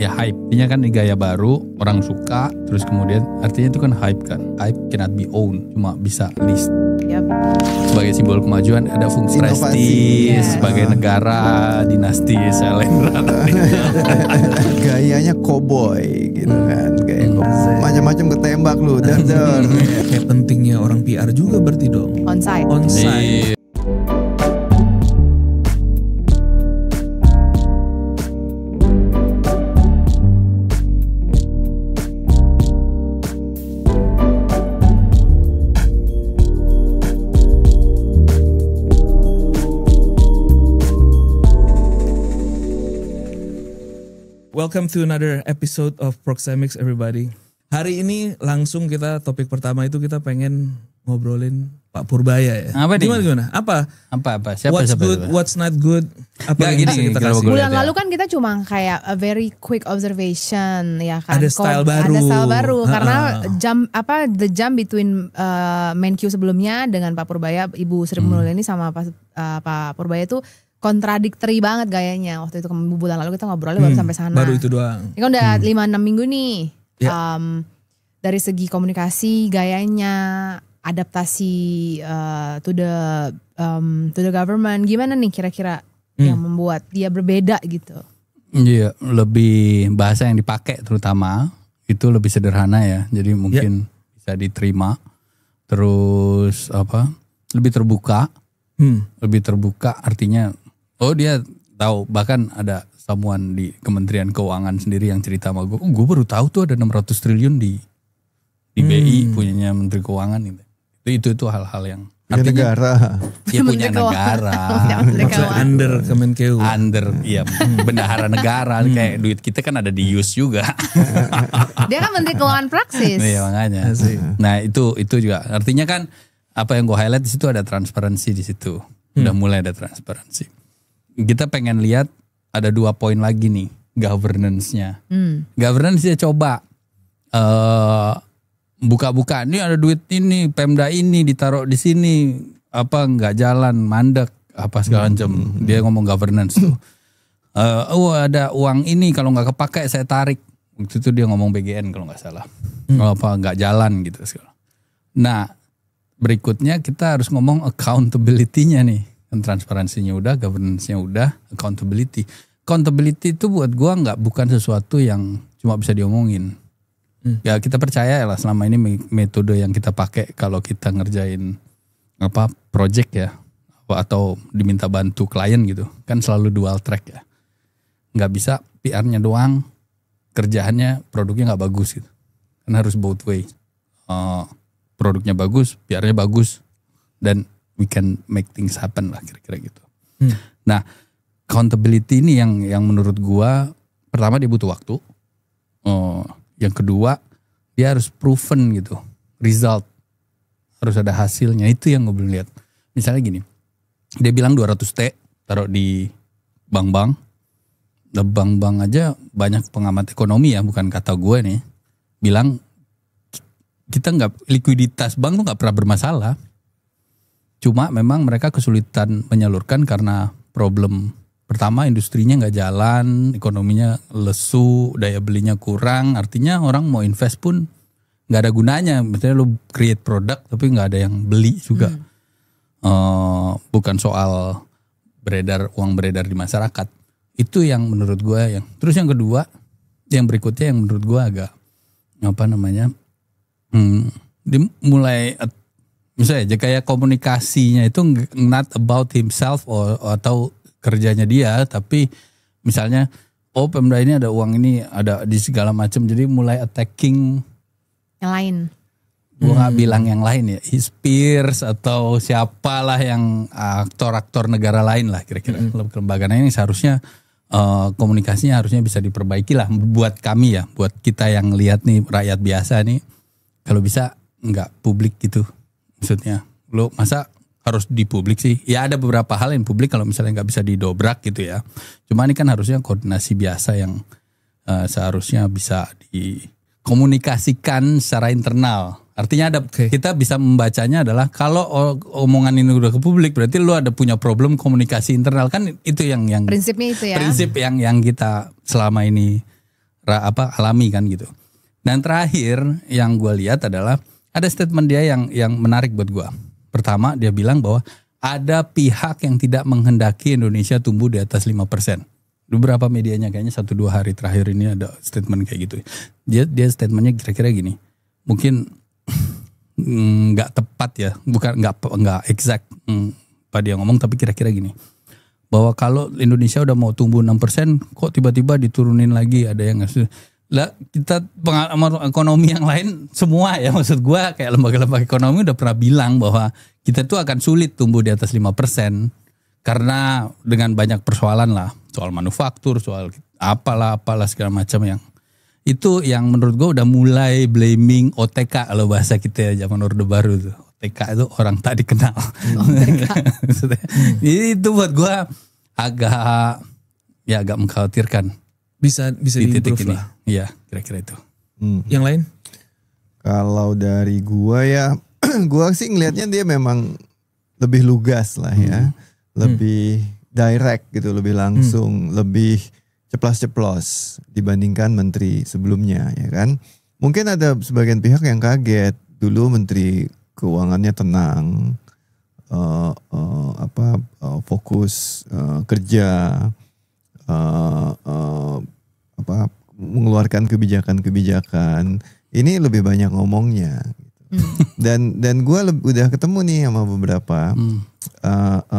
ya hype. Artinya kan gaya baru, orang suka, terus kemudian artinya itu kan hype kan. Hype cannot be owned, cuma bisa list. Yep. Sebagai simbol kemajuan ada fungsi prestis, sebagai negara, dinasti Shalendra. Gayanya cowboy gitu kan, gaya cowboy. Macam-macam ketembak lu, dar. Kayak pentingnya orang PR juga berarti dong. Onsite. Onsite. Welcome to another episode of Proxemics everybody. Hari ini langsung kita topik pertama itu kita pengen ngobrolin Pak Purbaya ya. Apa nih? Gimana? Apa? Siapa? What's good, what's not good? Apa yang bisa kita kasih? Bulan lalu kan kita cuma kayak a very quick observation ya kan. Ada style baru. Ada style baru karena the jump between Menkyu sebelumnya dengan Pak Purbaya, Ibu Sri Mulyani sama Pak Purbaya itu kontradiktori banget gayanya. Waktu itu bulan lalu kita ngobrolnya baru sampai sana. Baru itu doang. Ini kan udah 5-6 minggu nih. Ya. Dari segi komunikasi, gayanya, adaptasi to the government, gimana nih kira-kira yang membuat dia berbeda gitu? Iya, lebih bahasa yang dipakai terutama itu lebih sederhana ya. Jadi mungkin bisa diterima. Terus lebih terbuka. Lebih terbuka artinya dia tahu, bahkan ada someone di Kementerian Keuangan sendiri yang cerita sama gue, gue baru tahu tuh ada 600 triliun di BI punyanya Menteri Keuangan gitu. Itu hal-hal yang artinya negara. Dia punya negara. Under Kemenkeu. Bendahara negara kayak duit kita kan ada di use juga. Dia kan Menteri Keuangan praksis. Iya makanya. Nah itu juga artinya kan apa yang gue highlight di situ ada transparansi di situ. Udah mulai ada transparansi. Kita pengen lihat ada 2 poin lagi nih governance-nya. Governance-nya coba buka-buka. Ini ada duit ini, Pemda ini ditaruh di sini, nggak jalan, mandek, segala macam. Dia ngomong governance tuh. Ada uang ini kalau nggak kepakai saya tarik. Waktu itu dia ngomong BGN kalau nggak salah. Nggak jalan gitu. Nah berikutnya kita harus ngomong accountability-nya nih. Transparansinya udah, governance-nya udah, accountability. Accountability itu buat gua bukan sesuatu yang cuma bisa diomongin. Ya kita percaya lah selama ini metode yang kita pakai kalau kita ngerjain project ya atau diminta bantu klien gitu kan selalu dual track ya. Nggak bisa PR-nya doang, kerjaannya produknya nggak bagus gitu. Kan harus both way. Produknya bagus, PR-nya bagus, dan we can make things happen lah kira-kira gitu. Nah, accountability ini yang menurut gua pertama dia butuh waktu. Yang kedua dia harus proven gitu, result harus ada hasilnya. Itu yang gue belum lihat. Misalnya gini, dia bilang 200T taruh di bank-bank. Nah, bank-bank aja banyak pengamat ekonomi ya, bukan kata gue nih, bilang kita likuiditas bank tuh nggak pernah bermasalah. Cuma memang mereka kesulitan menyalurkan karena problem pertama industrinya nggak jalan, ekonominya lesu, daya belinya kurang. Artinya orang mau invest pun nggak ada gunanya. Misalnya lu create produk tapi nggak ada yang beli juga. Bukan soal uang beredar di masyarakat. Itu yang menurut gue yang. Terus yang kedua, yang berikutnya yang menurut gue agak dimulai misalnya kayak komunikasinya itu not about himself atau kerjanya dia, tapi misalnya Pemda ini ada uang ini ada di segala macam, jadi mulai attacking yang lain. Gue nggak bilang yang lain ya, his peers atau siapalah yang aktor-aktor negara lain lah kira-kira. Kelembagaan ini seharusnya komunikasinya harusnya bisa diperbaiki lah buat kami ya, buat kita yang lihat nih rakyat biasa nih, kalau bisa nggak publik gitu. Maksudnya lo masa harus di publik sih? Ya ada beberapa hal yang publik kalau misalnya nggak bisa didobrak gitu ya. Cuma ini kan harusnya koordinasi biasa yang seharusnya bisa dikomunikasikan secara internal. Artinya kita bisa membacanya adalah kalau omongan ini udah ke publik berarti lo ada punya problem komunikasi internal, kan itu yang prinsipnya itu ya. Prinsip yang kita selama ini alami kan gitu. Dan terakhir yang gue lihat adalah ada statement dia yang menarik buat gue. Pertama dia bilang bahwa ada pihak yang tidak menghendaki Indonesia tumbuh di atas 5%. Beberapa medianya kayaknya 1-2 hari terakhir ini ada statement kayak gitu. Dia statementnya kira-kira gini. Mungkin nggak tepat ya, bukan nggak exact apa dia ngomong, tapi kira-kira gini. Bahwa kalau Indonesia udah mau tumbuh 6%, kok tiba-tiba diturunin lagi, ada yang nggak. Lah kita pengalaman ekonomi yang lain semua ya, maksud gue kayak lembaga-lembaga ekonomi udah pernah bilang bahwa kita tuh akan sulit tumbuh di atas 5% karena dengan banyak persoalan lah, soal manufaktur, soal apalah segala macam yang itu yang menurut gue udah mulai blaming OTK kalau bahasa kita ya, zaman Orde Baru tuh. OTK itu orang tak dikenal. Jadi itu buat gue agak mengkhawatirkan. Bisa di titik ini. lah. Iya, kira-kira itu. Yang lain? Kalau dari gua ya, gua sih ngelihatnya dia memang lebih lugas lah ya, lebih direct gitu, lebih langsung, lebih ceplas-ceplos dibandingkan menteri sebelumnya ya kan. Mungkin ada sebagian pihak yang kaget dulu menteri keuangannya tenang, fokus kerja. Mengeluarkan kebijakan-kebijakan ini lebih banyak ngomongnya dan gue udah ketemu nih sama beberapa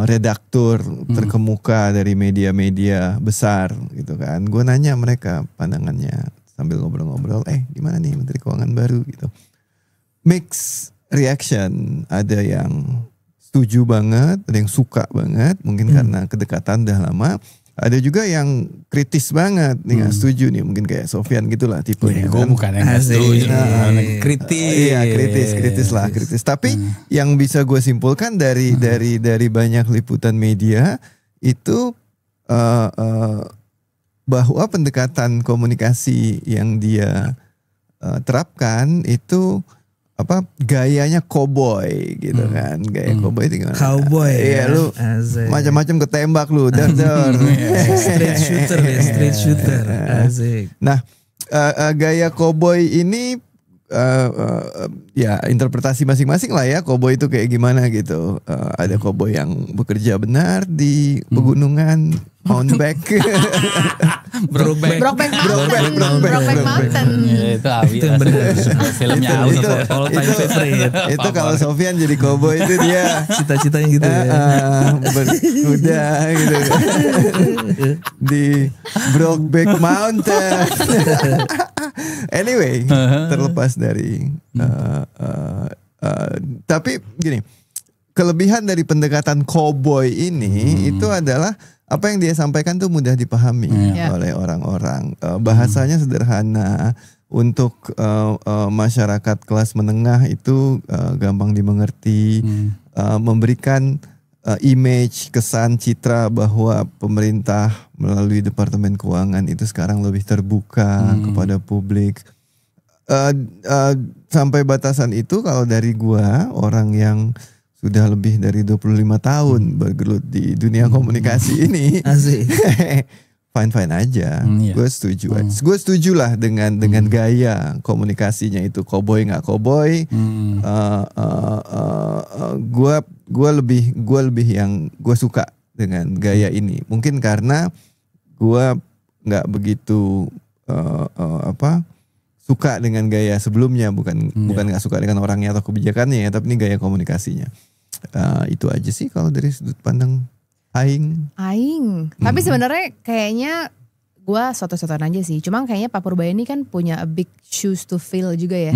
redaktur terkemuka dari media-media besar gitu kan. Gue nanya mereka pandangannya sambil ngobrol-ngobrol, gimana nih menteri keuangan baru gitu. Mix reaction, ada yang setuju banget, ada yang suka banget mungkin karena kedekatan udah lama. Ada juga yang kritis banget nih, gak setuju nih, mungkin kayak Sofyan gitulah tipenya. Gue bukan yang gak setuju, kritis. Iya kritis. Tapi yang bisa gue simpulkan dari banyak liputan media itu bahwa pendekatan komunikasi yang dia terapkan itu gayanya cowboy gitu kan. Gaya cowboy itu gimana? Cowboy. Iya lu macam-macam ketembak lu. Dar. Straight shooter. Asik. Nah, gaya cowboy ini ya interpretasi masing-masing lah ya. Cowboy itu kayak gimana gitu. Ada cowboy yang bekerja benar di pegunungan, Mountain Brokeback Mountain. Itu yang benar. Filmnya itu all time favorite. Itu kalau Sofyan jadi cowboy itu dia cita-citanya gitu ya. Berkuda gitu. Di Brokeback Mountain. Anyway, terlepas dari tapi gini, kelebihan dari pendekatan cowboy ini itu adalah apa yang dia sampaikan tuh mudah dipahami oleh orang-orang. Bahasanya sederhana, untuk masyarakat kelas menengah itu gampang dimengerti, memberikan image, kesan, citra bahwa pemerintah melalui Departemen Keuangan itu sekarang lebih terbuka kepada publik. Sampai batasan itu kalau dari gua, orang yang sudah lebih dari 25 tahun bergelut di dunia komunikasi ini, fine-fine aja. Gue setuju. Gue setuju lah dengan gaya komunikasinya itu, cowboy nggak cowboy. Gue lebih yang gue suka dengan gaya ini. Mungkin karena gue nggak begitu suka dengan gaya sebelumnya, bukan nggak suka dengan orangnya atau kebijakannya ya, tapi ini gaya komunikasinya. Itu aja sih kalau dari sudut pandang Aing. Tapi sebenarnya kayaknya gue soto-sotoan aja sih. Cuma kayaknya Pak Purbaya ini kan punya a big shoes to fill juga ya.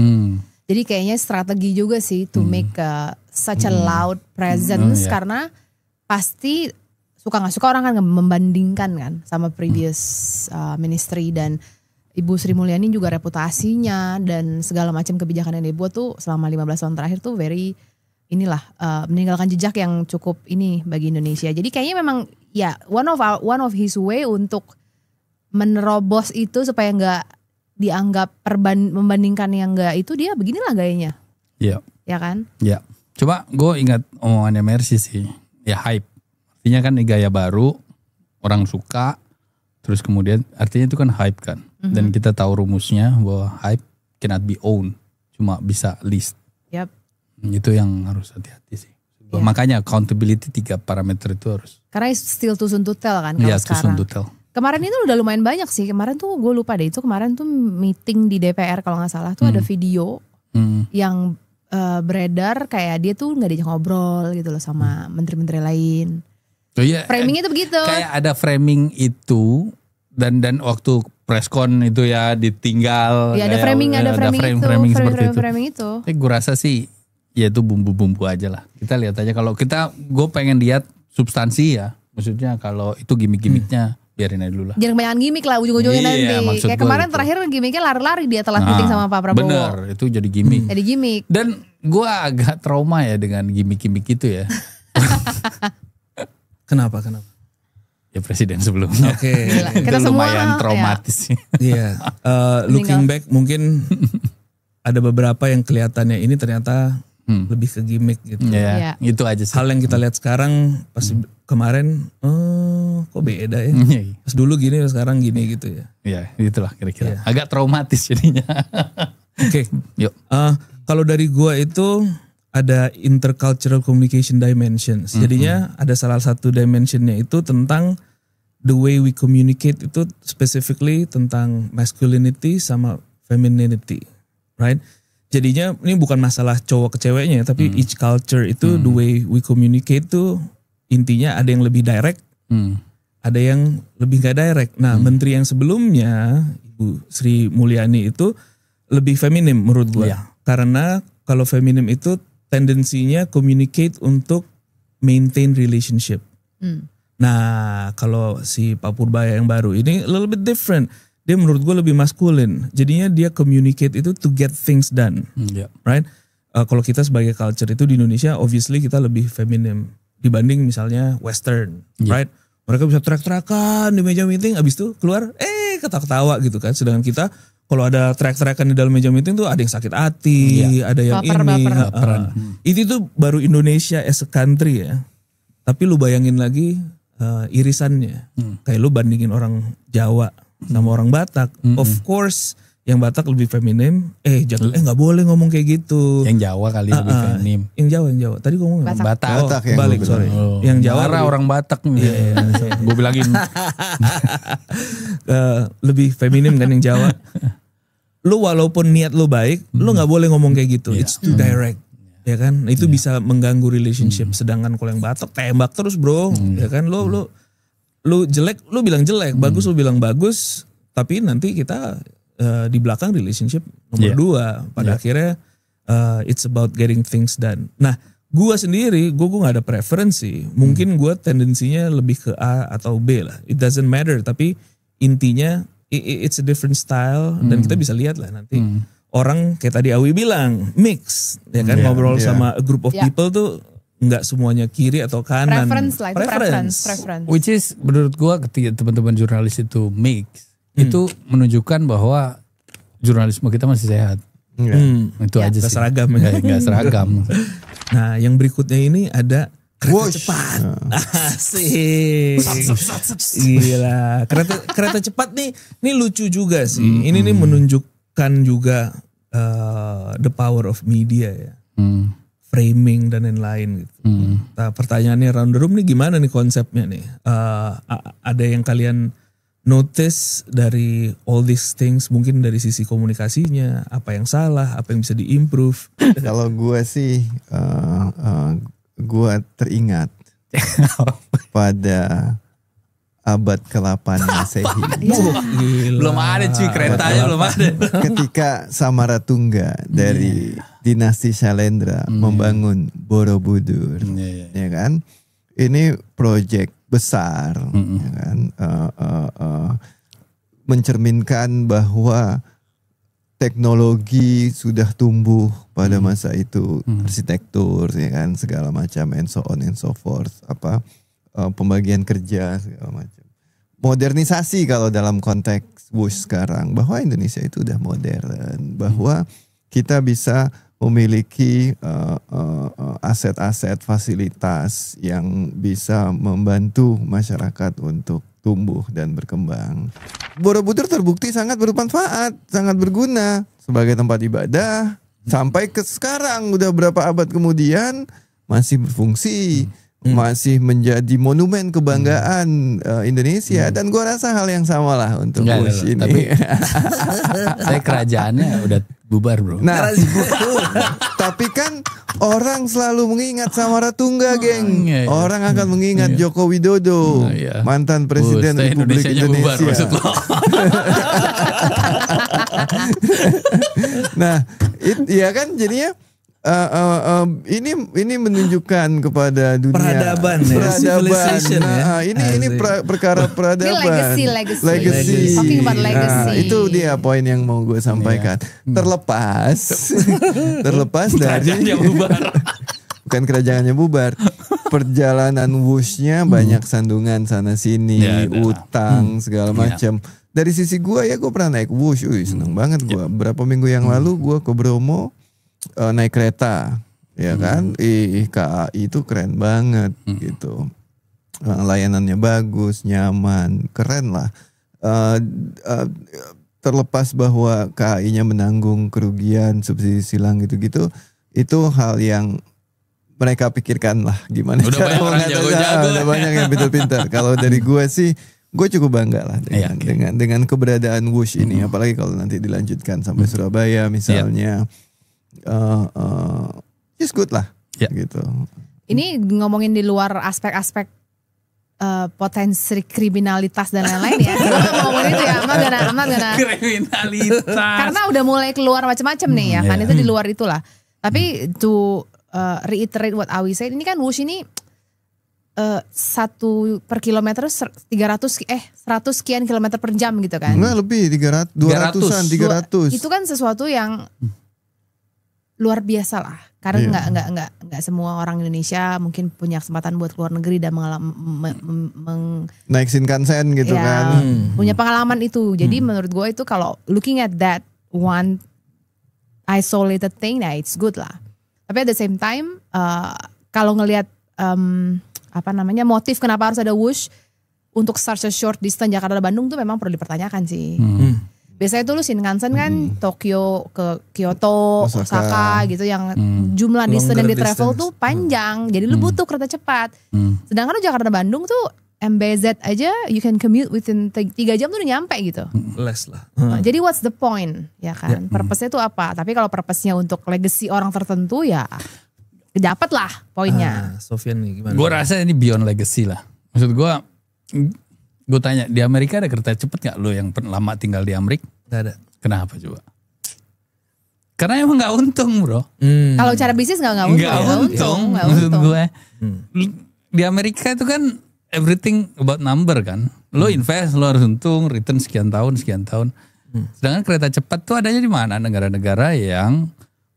Jadi kayaknya strategi juga sih to make such a loud presence, karena pasti suka nggak suka orang kan membandingkan kan sama previous ministry, dan Ibu Sri Mulyani juga reputasinya dan segala macam kebijakan yang dibuat tuh selama 15 tahun terakhir tuh meninggalkan jejak yang cukup ini bagi Indonesia. Jadi kayaknya memang ya one of his way untuk menerobos itu supaya nggak dianggap membandingkan yang nggak itu, dia beginilah gayanya. Iya. Ya kan? Iya. Coba gue ingat omongannya Mercy sih. Ya hype. Artinya kan ini gaya baru, orang suka. Terus kemudian artinya itu kan hype kan. Dan kita tahu rumusnya bahwa hype cannot be owned. Cuma bisa leased. Yap. Itu yang harus hati-hati sih. Iya. Makanya accountability 3 parameter itu harus. Karena still too soon to tell kan kalau Iya, too soon sekarang. to tell. Kemarin itu udah lumayan banyak sih. Kemarin tuh gue lupa deh, itu kemarin tuh meeting di DPR kalau nggak salah tuh ada video yang beredar kayak dia tuh nggak diajak ngobrol gitu loh sama menteri-menteri lain. Oh iya, Framingnya tuh begitu. kayak ada framing itu dan waktu preskon itu ya ditinggal. Ya ada kayak framing seperti itu. framing itu. Tapi gue rasa sih ya itu bumbu-bumbu aja lah. Kita lihat aja kalau gue pengen lihat substansi ya. Maksudnya kalau itu gimmick-gimmicknya biarin aja dulu lah. Jangan banyak gimmick lah ujung-ujungnya Iya, nanti. maksud Kayak gue kemarin itu. terakhir gimmicknya lari-lari dia telat meeting sama Pak Prabowo. Bener, itu jadi gimmick. Jadi gimmick. Dan gue agak trauma ya dengan gimmick-gimmick itu ya. Kenapa? Ya presiden sebelumnya. Oke. Gila, Itu kita semua lumayan traumatis sih. Iya. Looking back mungkin ada beberapa yang kelihatannya ini ternyata lebih ke gimmick gitu. Ya, itu aja sih. Hal yang kita lihat sekarang pas kemarin, kok beda ya? Iya. Pas dulu gini, sekarang gini gitu ya. Ya, itulah kira-kira. Iya. Agak traumatis jadinya. Oke. Yuk. Kalau dari gua itu ada intercultural communication dimensions. Jadinya ada salah satu dimensionnya itu tentang the way we communicate, itu specifically tentang masculinity sama femininity, right? Jadinya ini bukan masalah cowok ke ceweknya, tapi each culture itu the way we communicate tuh intinya ada yang lebih direct, ada yang lebih gak direct. Nah, menteri yang sebelumnya Ibu Sri Mulyani itu lebih feminim menurut gue. Iya. Karena kalau feminim itu tendensinya communicate untuk maintain relationship. Nah, kalau si Pak Purbaya yang baru ini a little bit different. Dia menurut gue lebih maskulin. Jadinya dia communicate itu to get things done. Ya. Right? Kalau kita sebagai culture itu di Indonesia obviously kita lebih feminim dibanding misalnya western, right? Mereka bisa teriak-teriakan di meja meeting, abis itu keluar ketawa-ketawa gitu kan. Sedangkan kita kalau ada teriak-teriakan di dalam meja meeting tuh ada yang sakit hati, ada yang Baper. Itu tuh baru Indonesia as a country ya. Tapi lu bayangin lagi irisannya. Kayak lu bandingin orang Jawa sama orang Batak. Of course yang Batak lebih feminim. Jangan nggak boleh ngomong kayak gitu. Yang Jawa kali lebih feminim. Yang Jawa. Tadi ngomong Batak. Batak yang balik gue sorry. Oh, Yang Jawa marah lebih- orang Batak nih. Gue bilangin. lebih feminim kan yang Jawa. Lu walaupun niat lu baik, lu nggak boleh ngomong kayak gitu. It's too direct. Ya kan? Itu bisa mengganggu relationship. Sedangkan kalau yang Batak tembak terus, bro. Ya kan? Lu jelek, lu bilang jelek, bagus lu bilang bagus, tapi nanti kita di belakang relationship nomor 2. Pada akhirnya it's about getting things done. Nah, gua sendiri, gua gak ada preferensi. Mungkin gua tendensinya lebih ke A atau B lah. It doesn't matter, tapi intinya it's a different style dan kita bisa lihat lah nanti. Orang kayak tadi Awi bilang mix, ya kan, ngobrol sama a group of people tuh nggak semuanya kiri atau kanan. Preference lah, itu preference. Which is menurut gua ketika teman-teman jurnalis itu mix, itu menunjukkan bahwa jurnalisme kita masih sehat. Itu aja Nggak sih. seragam ya. Nggak seragam. Nah, yang berikutnya ini ada kereta Wush. cepat. Asik. Gila. Kereta cepat nih lucu juga sih. Ini nih menunjukkan juga the power of media ya. Framing dan lain-lain gitu. Nah, pertanyaannya round the room nih gimana nih konsepnya nih? Ada yang kalian notice dari all these things, mungkin dari sisi komunikasinya, apa yang salah, apa yang bisa diimprove? Kalau gue sih, gue teringat pada abad ke-8 Masehi. Belum ada cuy, keretanya belum ada. Ketika Samaratungga dari dinasti Shalendra membangun Borobudur, ya kan? Ini proyek besar, ya kan? Mencerminkan bahwa teknologi sudah tumbuh pada masa itu, arsitektur, ya kan, segala macam, and so on and so forth, pembagian kerja segala macam. Modernisasi kalau dalam konteks Bush sekarang, bahwa Indonesia itu udah modern, bahwa kita bisa memiliki aset-aset fasilitas yang bisa membantu masyarakat untuk tumbuh dan berkembang. Borobudur terbukti sangat bermanfaat, sangat berguna sebagai tempat ibadah. Sampai ke sekarang udah berapa abad kemudian masih berfungsi, masih menjadi monumen kebanggaan Indonesia. Dan gua rasa hal yang sama lah untuk Wush ini. Tapi saya kerajaannya udah bubar bro. Nah, tapi kan orang selalu mengingat Samaratungga, geng. Iya. Orang akan mengingat Joko Widodo, mantan presiden Republik Indonesia. Nah, ya kan jadinya ini menunjukkan kepada dunia peradaban civilization nah, ya. Ini perkara peradaban. Ini legacy. Talking about legacy. Itu dia poin yang mau gue sampaikan. Terlepas dari bukan kerajaannya bubar. Perjalanan Wush-nya banyak sandungan sana sini, utang segala macam. Dari sisi gue ya gue pernah naik Wush, seneng banget gue. Berapa minggu yang lalu gue ke Bromo naik kereta, ya kan? KAI itu keren banget gitu. Layanannya bagus, nyaman, keren lah. Terlepas bahwa KAI-nya menanggung kerugian subsidi silang gitu-gitu, itu hal yang mereka pikirkan lah gimana udah cara mengatasi. Udah banyak yang pintar-pintar. Kalau dari gue sih, gue cukup bangga lah dengan keberadaan Wush ini, apalagi kalau nanti dilanjutkan sampai Surabaya misalnya. Just good lah, gitu. Ini ngomongin di luar aspek-aspek potensi kriminalitas dan lain-lain ya. Ngomongin itu ya, aman gana. Kriminalitas. Karena udah mulai keluar macam-macam nih ya kan, itu di luar itulah. Tapi to reiterate what Awi said, ini kan Wush ini 1 per kilometer 100 sekian kilometer per jam gitu kan. Enggak, lebih 200-an 300. Itu kan sesuatu yang luar biasa lah. Karena nggak semua orang Indonesia mungkin punya kesempatan buat keluar negeri dan naik Shinkansen gitu kan. Punya pengalaman itu. Jadi menurut gue itu kalau looking at that one isolated thing, nah it's good lah. Tapi at the same time kalau ngelihat motif kenapa harus ada Wush untuk such a short distance Jakarta Bandung tuh memang perlu dipertanyakan sih. Biasanya tuh lu Shinkansen kan Tokyo ke Kyoto, Osaka gitu yang jumlah distance yang di travel tuh panjang. Jadi lu butuh kereta cepat. Sedangkan lu Jakarta Bandung tuh MBZ aja you can commute within 3 jam tuh udah nyampe gitu. Less lah. Jadi what's the point ya kan? Purpose-nya tuh apa? Tapi kalau purpose-nya untuk legacy orang tertentu ya dapat lah poinnya. Sofian nih gimana? Gue rasa ini beyond legacy lah. Maksud gue tanya, di Amerika ada kereta cepet gak lo yang lama tinggal di Amerika? Gak ada. Kenapa coba? Karena emang gak untung bro. Kalau cara bisnis gak untung. Maksud gue di Amerika itu kan everything about number kan. Lo invest, lo harus untung, return sekian tahun. Sedangkan kereta cepat tuh adanya di mana? Negara-negara yang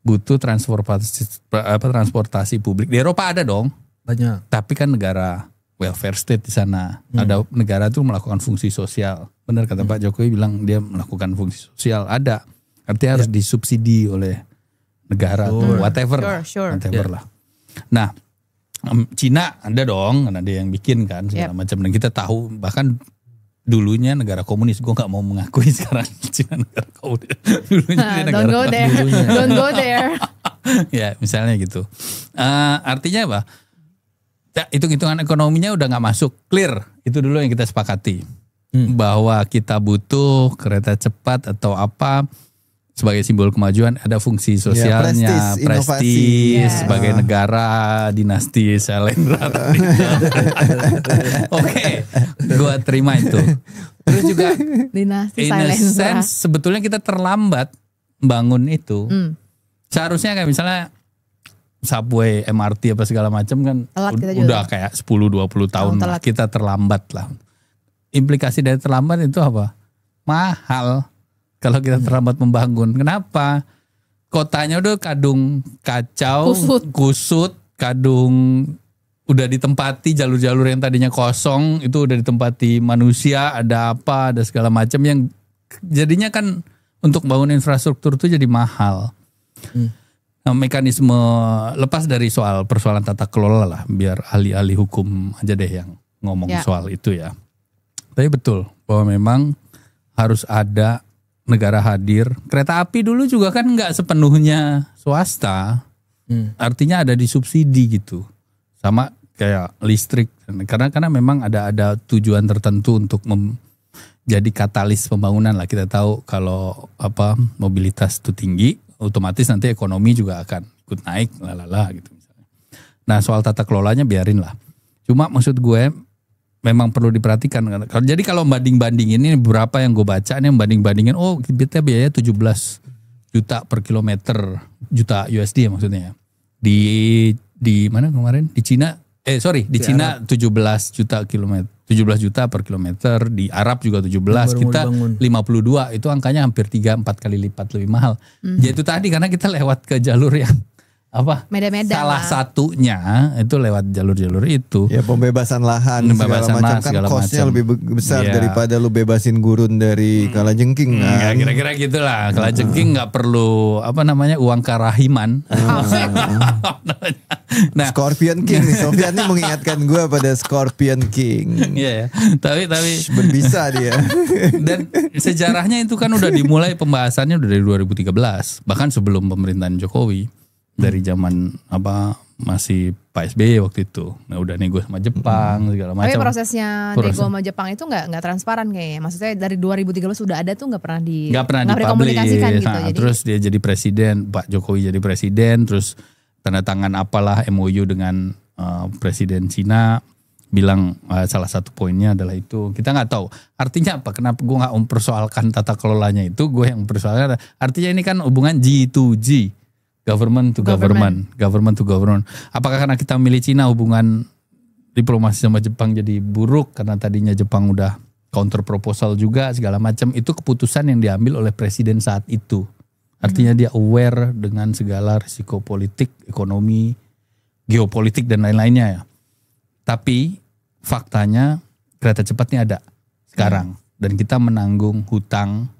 butuh transportasi publik. Di Eropa ada dong. Banyak. Tapi kan negara welfare state di sana. Ada negara tuh melakukan fungsi sosial. Benar kata Pak Jokowi bilang dia melakukan fungsi sosial. Ada. Artinya harus disubsidi oleh negara atau whatever. Whatever lah. Nah, Cina ada dong, karena dia yang bikin kan segala macam. Dan kita tahu bahkan dulunya negara komunis. Gue gak mau mengakui sekarang Cina negara komunis. Dulunya dia negara komunis. Don't go there. Ya misalnya gitu. Artinya apa? Hitung-hitungan ekonominya udah gak masuk. Clear. Itu dulu yang kita sepakati. Bahwa kita butuh kereta cepat atau apa. Sebagai simbol kemajuan, ada fungsi sosialnya, prestis sebagai negara, dinasti Sailendra. Oke, gua terima itu. Terus juga dinasti in a sense, sebetulnya kita terlambat bangun itu. Seharusnya kayak misalnya subway, MRT apa segala macam kan udah kayak 10-20 tahun lah. Kita terlambat lah. Implikasi dari terlambat itu apa? Mahal. Kalau kita terlambat membangun. Kenapa? Kotanya udah kadung kacau, kusut, kadung udah ditempati jalur-jalur yang tadinya kosong, itu udah ditempati manusia, ada apa, ada segala macam yang jadinya kan untuk bangun infrastruktur itu jadi mahal. Nah, mekanisme lepas dari persoalan tata kelola lah, biar ahli-ahli hukum aja deh yang ngomong soal itu ya. Tapi betul bahwa memang harus ada negara hadir. Kereta api dulu juga kan nggak sepenuhnya swasta. Artinya ada disubsidi gitu. Sama kayak listrik. Karena memang ada tujuan tertentu untuk jadi katalis pembangunan lah. Kita tahu kalau mobilitas itu tinggi, otomatis nanti ekonomi juga akan ikut naik gitu misalnya. Nah, soal tata kelolanya biarin lah. Cuma maksud gue memang perlu diperhatikan. Jadi kalau banding-bandingin ini berapa yang gue baca nih, banding-bandingin kita biaya 17 juta per kilometer, juta USD ya maksudnya. Di mana kemarin? Di Cina di Cina 17 juta per kilometer, di Arab juga 17, kita 52, itu angkanya hampir 3-4 kali lipat lebih mahal. Ya itu tadi karena kita lewat ke jalur yang Meda-meda salah satunya itu lewat jalur-jalur itu. Ya pembebasan lahan segala macam costnya lebih besar daripada lu bebasin gurun dari kalajengking kan. Kira-kira gitulah. Kalajengking nggak perlu uang karahiman. Nah, Scorpion King nih, Sofyan nih mengingatkan gue pada Scorpion King. Iya, tapi berbisa dia. Dan sejarahnya itu kan udah dimulai pembahasannya udah dari 2013, bahkan sebelum pemerintahan Jokowi. Dari zaman masih Pak SBY waktu itu. Nah, udah nego sama Jepang segala macam. Tapi prosesnya nego sama Jepang itu nggak transparan kayaknya. Maksudnya dari 2013 sudah ada tuh nggak pernah dikomunikasikan gitu. Jadi terus dia jadi presiden, Pak Jokowi jadi presiden, terus tanda tangan apalah MOU dengan presiden Cina, bilang salah satu poinnya adalah itu. Kita nggak tahu artinya apa. Kenapa gue nggak mempersoalkan tata kelolanya itu? Gue yang mempersoalkan. Artinya ini kan hubungan G2G. Government to government. Apakah karena kita milih Cina hubungan diplomasi sama Jepang jadi buruk karena tadinya Jepang udah counter proposal juga segala macam. Itu keputusan yang diambil oleh presiden saat itu. Artinya dia aware dengan segala risiko politik, ekonomi, geopolitik dan lain-lainnya ya. Tapi faktanya kereta cepat ini ada sekarang dan kita menanggung hutang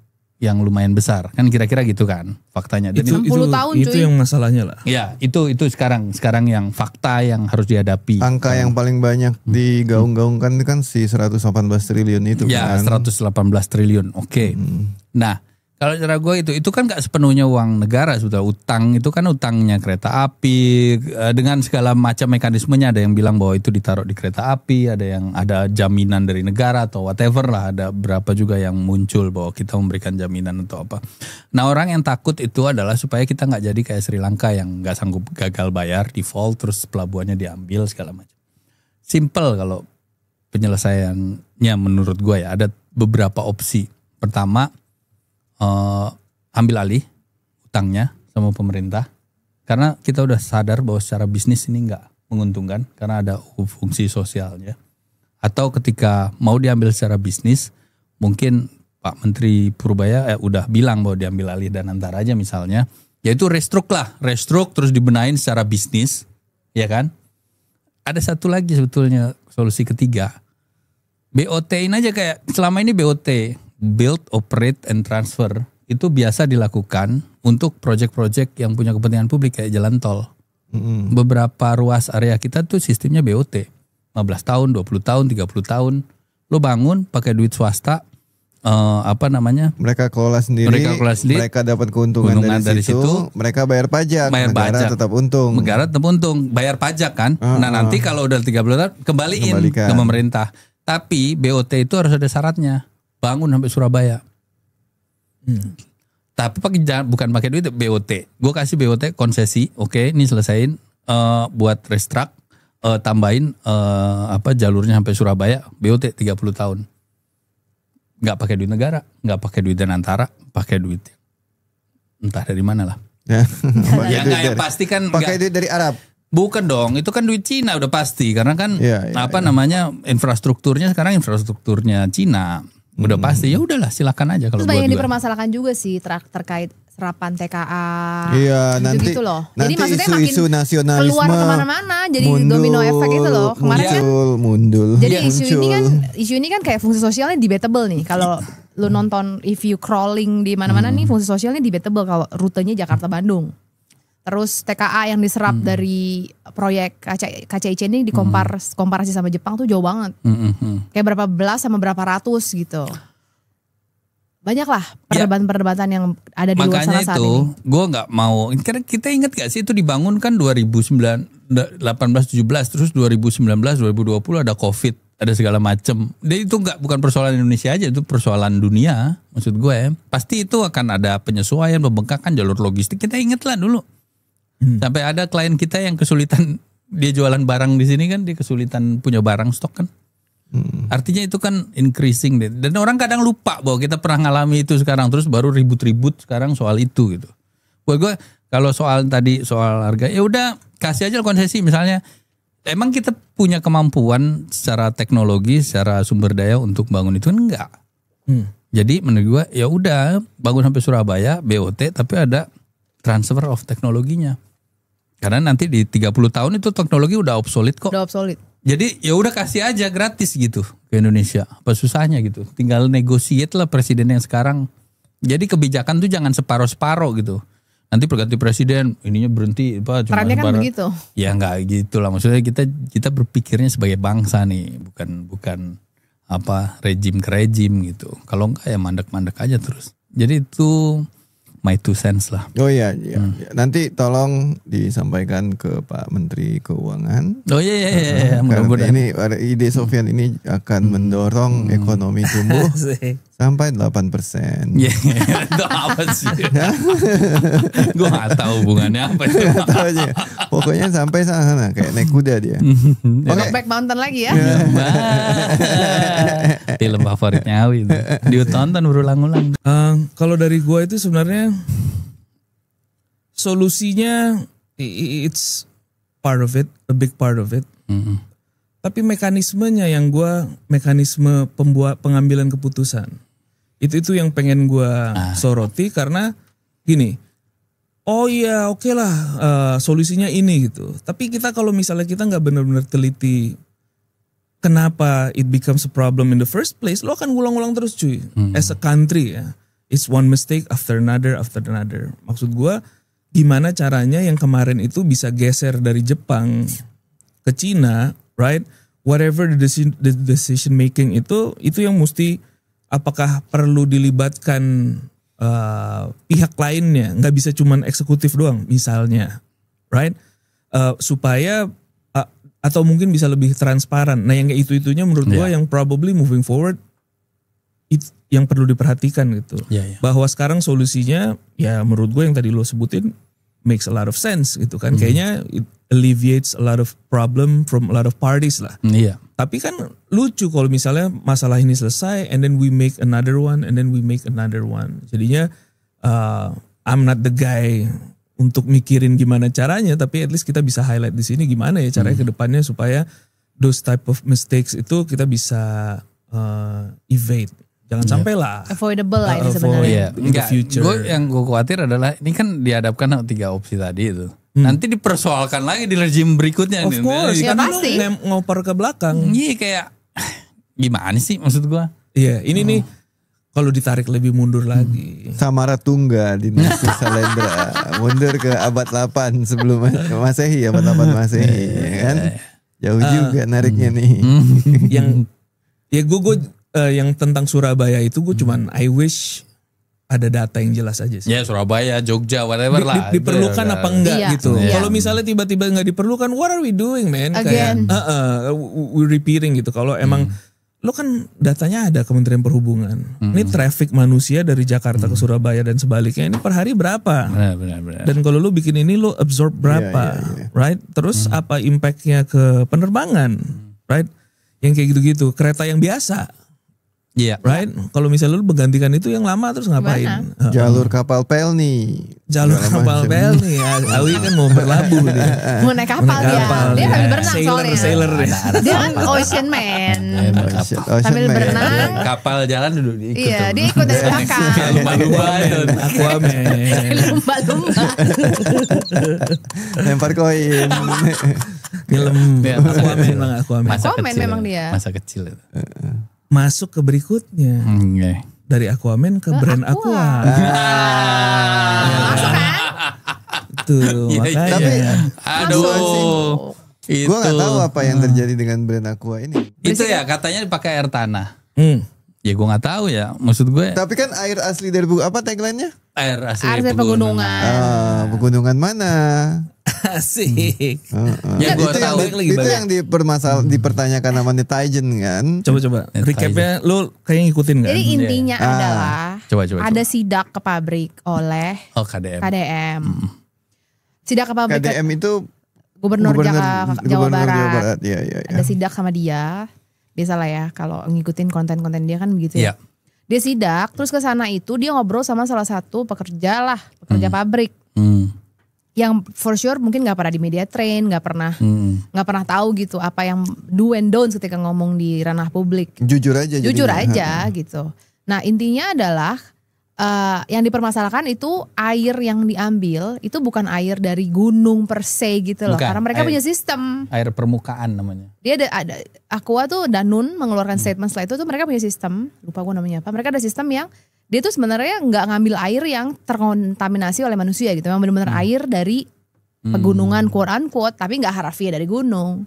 yang lumayan besar kan, kira-kira gitu kan faktanya. Dan itu 60 tahun itu yang masalahnya lah. Ya itu sekarang yang fakta yang harus dihadapi. Angka yang paling banyak digaung-gaungkan itu kan si 118 triliun itu kan. Ya 118 triliun. Oke. Nah kalau cara gue itu kan gak sepenuhnya uang negara, sudah utang itu kan utangnya kereta api dengan segala macam mekanismenya. Ada yang bilang bahwa itu ditaruh di kereta api, ada jaminan dari negara atau whatever lah. Ada berapa juga yang muncul bahwa kita memberikan jaminan atau apa. Nah orang yang takut itu adalah supaya kita gak jadi kayak Sri Lanka yang gak sanggup gagal bayar, default, terus pelabuhannya diambil segala macam. Simple kalau penyelesaiannya menurut gue ya, ada beberapa opsi. Pertama, ambil alih utangnya sama pemerintah karena kita udah sadar bahwa secara bisnis ini nggak menguntungkan karena ada fungsi sosialnya. Atau ketika mau diambil secara bisnis mungkin Pak Menteri Purbaya udah bilang bahwa diambil alih dan antar aja misalnya, yaitu restruk terus dibenahin secara bisnis, ya kan? Ada satu lagi sebetulnya solusi ketiga, BOT-in aja kayak selama ini BOT, build, operate, and transfer itu biasa dilakukan untuk proyek-proyek yang punya kepentingan publik kayak jalan tol. Beberapa ruas area kita tuh sistemnya BOT. 15 tahun, 20 tahun, 30 tahun. Lo bangun pakai duit swasta, mereka kelola sendiri, mereka dapat keuntungan dari situ, mereka bayar pajak, negara tetap untung. Bayar pajak kan. Nah nanti kalau udah 30 tahun kembalikan ke pemerintah. Tapi BOT itu harus ada syaratnya. Bangun sampai Surabaya. Tapi bukan pakai duit BOT. Gue kasih BOT konsesi, oke, ini selesain buat restruk, tambahin jalurnya sampai Surabaya, BOT 30 tahun. Nggak pakai duit negara, nggak pakai duit Danantara, pakai duit entah dari mana lah. Yang pasti kan pakai duit dari Arab. Bukan dong, itu kan duit Cina udah pasti karena kan infrastrukturnya sekarang infrastrukturnya Cina. Udah pasti, ya udahlah silakan aja kalau buat banyak dipermasalahkan juga sih terkait serapan TKA. Iya, nanti gitu loh. Jadi maksudnya isu nasionalisme keluar kemana-mana, jadi domino efek itu loh. Kemarin muncul. Jadi isu ini kan kayak fungsi sosialnya debatable nih. Kalau lu nonton, if you crawling di mana-mana nih fungsi sosialnya debatable kalau rutenya Jakarta Bandung. Terus TKA yang diserap dari proyek KCIC ini komparasi sama Jepang tuh jauh banget. Kayak berapa belas sama berapa ratus gitu. Banyak lah perdebatan-perdebatan yang ada di luar sana saat ini. Makanya itu gue gak mau, karena kita ingat gak sih itu dibangun kan 2018-17 terus 2019-2020 ada COVID, ada segala macem. Dan itu bukan persoalan Indonesia aja, itu persoalan dunia maksud gue ya. Pasti itu akan ada penyesuaian, pembengkakan jalur logistik, kita ingat lah dulu. Sampai ada klien kita yang kesulitan, dia jualan barang di sini kan, dia kesulitan punya barang stok kan. Artinya itu kan increasing deh. Dan orang kadang lupa bahwa kita pernah ngalami itu sekarang, terus baru ribut-ribut sekarang soal itu gitu. Buat gue kalau soal tadi soal harga, ya udah kasih aja konsesi misalnya. Emang kita punya kemampuan secara teknologi, secara sumber daya untuk bangun itu enggak. Jadi menurut gue ya udah bangun sampai Surabaya BOT tapi ada transfer of teknologinya. Karena nanti di 30 tahun itu teknologi udah obsolete kok. Udah obsolete. Jadi ya udah kasih aja gratis gitu ke Indonesia. Apa susahnya gitu. Tinggal negotiate lah presiden yang sekarang. Jadi kebijakan tuh jangan separoh-separoh gitu. Nanti perganti presiden ininya berhenti apa cuma perannya kan begitu. Ya enggak gitu lah. Maksudnya kita berpikirnya sebagai bangsa nih, bukan apa rejim ke rejim gitu. Kalau enggak ya mandek-mandek aja terus. Jadi itu my 2 cents lah. Oh iya. Nanti tolong disampaikan ke Pak Menteri Keuangan. Oh iya. Mudah-mudahan. Ini ide Sofyan ini akan mendorong ekonomi tumbuh sampai 8%. Iya, itu apa sih? Gue gak tahu hubungannya apa itu. Pokoknya sampai sana kayak naik kuda dia. Back mountain lagi ya. Film favoritnya Awi itu. Ditonton berulang-ulang. Kalau dari gua itu sebenarnya solusinya it's part of it, a big part of it. Tapi mekanismenya yang mekanisme pengambilan keputusan. Itu yang pengen gua soroti karena gini. Oh iya oke lah solusinya ini gitu. Tapi kalau misalnya kita nggak benar-benar teliti kenapa it becomes a problem in the first place, lo akan ngulang-ngulang terus cuy. As a country ya. It's one mistake after another. Maksud gue gimana caranya yang kemarin itu bisa geser dari Jepang ke Cina, right? Whatever the decision making itu yang mesti apakah perlu dilibatkan pihak lainnya, nggak bisa cuman eksekutif doang misalnya, right? Supaya atau mungkin bisa lebih transparan. Nah yang kayak itu-itunya menurut gue yang probably moving forward yang perlu diperhatikan gitu. Bahwa sekarang solusinya ya menurut gue yang tadi lo sebutin makes a lot of sense gitu kan. Kayaknya it alleviates a lot of problem from a lot of parties lah. Tapi kan lucu kalau misalnya masalah ini selesai and then we make another one and then we make another one. Jadinya I'm not the guy untuk mikirin gimana caranya, tapi at least kita bisa highlight di sini gimana ya caranya ke depannya supaya those type of mistakes itu kita bisa evade. Jangan sampai lah. Avoidable lah ini sebenarnya. In the future. Yang gue khawatir adalah ini kan dihadapkan 3 opsi tadi itu. Nanti dipersoalkan lagi di regime berikutnya. Of course, ya karena pasti. lu ngoper ke belakang. Iya kayak gimana sih maksud gue? Iya ini nih kalau ditarik lebih mundur lagi. Samaratungga dinasti Salendra mundur ke abad 8 sebelum Masehi, abad 8 Masehi, ya kan? Jauh juga nariknya nih. Yang ya gue yang tentang Surabaya itu gue cuman I wish ada data yang jelas aja sih. Ya Surabaya, Jogja, whatever lah. Diperlukan apa enggak gitu. Iya. Kalau misalnya tiba-tiba nggak diperlukan, what are we doing man? Again. Kayak we're repeating gitu. Kalau emang lo kan datanya ada Kementerian Perhubungan. Ini traffic manusia dari Jakarta ke Surabaya dan sebaliknya ini per hari berapa? Benar. Dan kalau lo bikin ini lo absorb berapa, right? Terus apa impactnya ke penerbangan, right? Yang kayak gitu-gitu. Kereta yang biasa. Iya. Right? Kalau misalnya lu menggantikan itu yang lama terus ngapain? Jalur kapal pel nih. Jalur kapal pel nih. Awi kan mau berlabuh nih. Mau naik kapal dia. Dia sambil berenang soalnya. Sailor ya. Dia kan ocean man. Sambil berenang. Kapal jalan duduk ikut. Iya, dia ikut dari belakang. Lumba-lumba. Aquaman. Lumba-lumba. Lempar koin. Film Aquaman. Aquaman memang dia. Masa kecil itu. Masuk ke berikutnya. Dari Aquaman ke brand Aqua. Masuk kan? itu. Makanya. Tapi Aduh. gue nggak tahu apa yang terjadi dengan brand Aqua ini. Itu ya katanya dipakai air tanah. Hmm. Ya gue nggak tahu ya. Maksud gue Tapi kan air asli dari apa tagline-nya? air asli Air pegunungan. Pegunungan mana? Asik. Ya gue itu yang, tahu. itu yang dipertanyakan sama netizen kan. Coba recapnya lu kayak ngikutin nggak? Jadi intinya adalah Coba. ada sidak ke pabrik oleh KDM. Sidak ke pabrik KDM itu Gubernur Jawa Barat. Iya. Ada sidak sama dia. Biasalah ya kalau ngikutin konten-konten dia kan begitu ya. Dia sidak, terus ke sana itu dia ngobrol sama salah satu pekerja pabrik. Yang for sure mungkin nggak pernah di media train, nggak pernah tahu gitu apa yang do and don'ts ketika ngomong di ranah publik. Jujur aja gitu. Nah intinya adalah yang dipermasalahkan itu air yang diambil itu bukan air dari gunung per se gitu loh. Karena mereka punya sistem. Air permukaan namanya. Dia ada Aqua tuh Danun mengeluarkan statement setelah itu tuh mereka punya sistem. Lupa gue namanya apa. Mereka ada sistem yang dia tuh sebenarnya nggak ngambil air yang terkontaminasi oleh manusia gitu. Memang benar-benar air dari pegunungan quote unquote, tapi nggak harfiah dari gunung.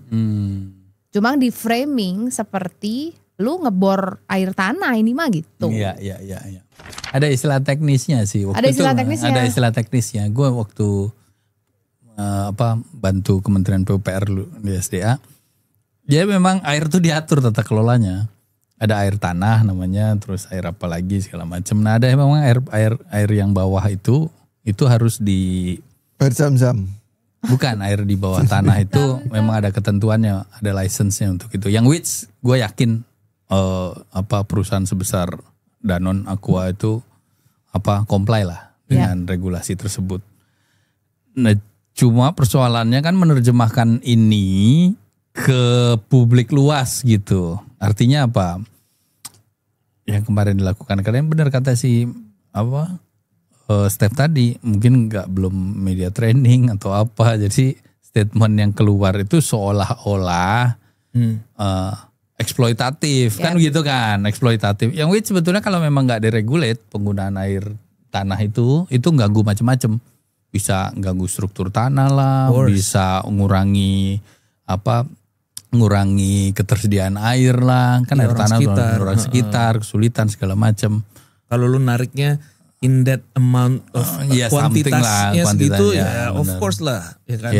Cuma di framing seperti lu ngebor air tanah ini mah gitu. Iya. Ada istilah teknisnya sih. Ada istilah teknisnya. Gue waktu bantu Kementerian PUPR di SDA, dia memang air tuh diatur tata kelolanya. Ada air tanah namanya, terus air apa lagi segala macam. Nah ada memang air yang bawah itu harus di air zam-zam. Bukan, air di bawah tanah itu memang ada ketentuannya, ada license-nya untuk itu. Yang which gue yakin perusahaan sebesar Danone Aqua itu comply lah dengan regulasi tersebut. Nah, cuma persoalannya kan menerjemahkan ini ke publik luas gitu. Artinya apa? Yang kemarin dilakukan kalian benar kata si Steph tadi, mungkin belum media training atau apa. Jadi statement yang keluar itu seolah-olah eksploitatif kan gitu kan, eksploitatif. Yang which sebetulnya kalau memang nggak diregulate penggunaan air tanah itu ganggu macam-macam. Bisa ganggu struktur tanah lah, bisa ngurangi ketersediaan air lah, kan air tanah orang sekitar, kesulitan segala macam. Kalau lu nariknya in that amount of kuantitasnya segitu ya of course lah, ya kan.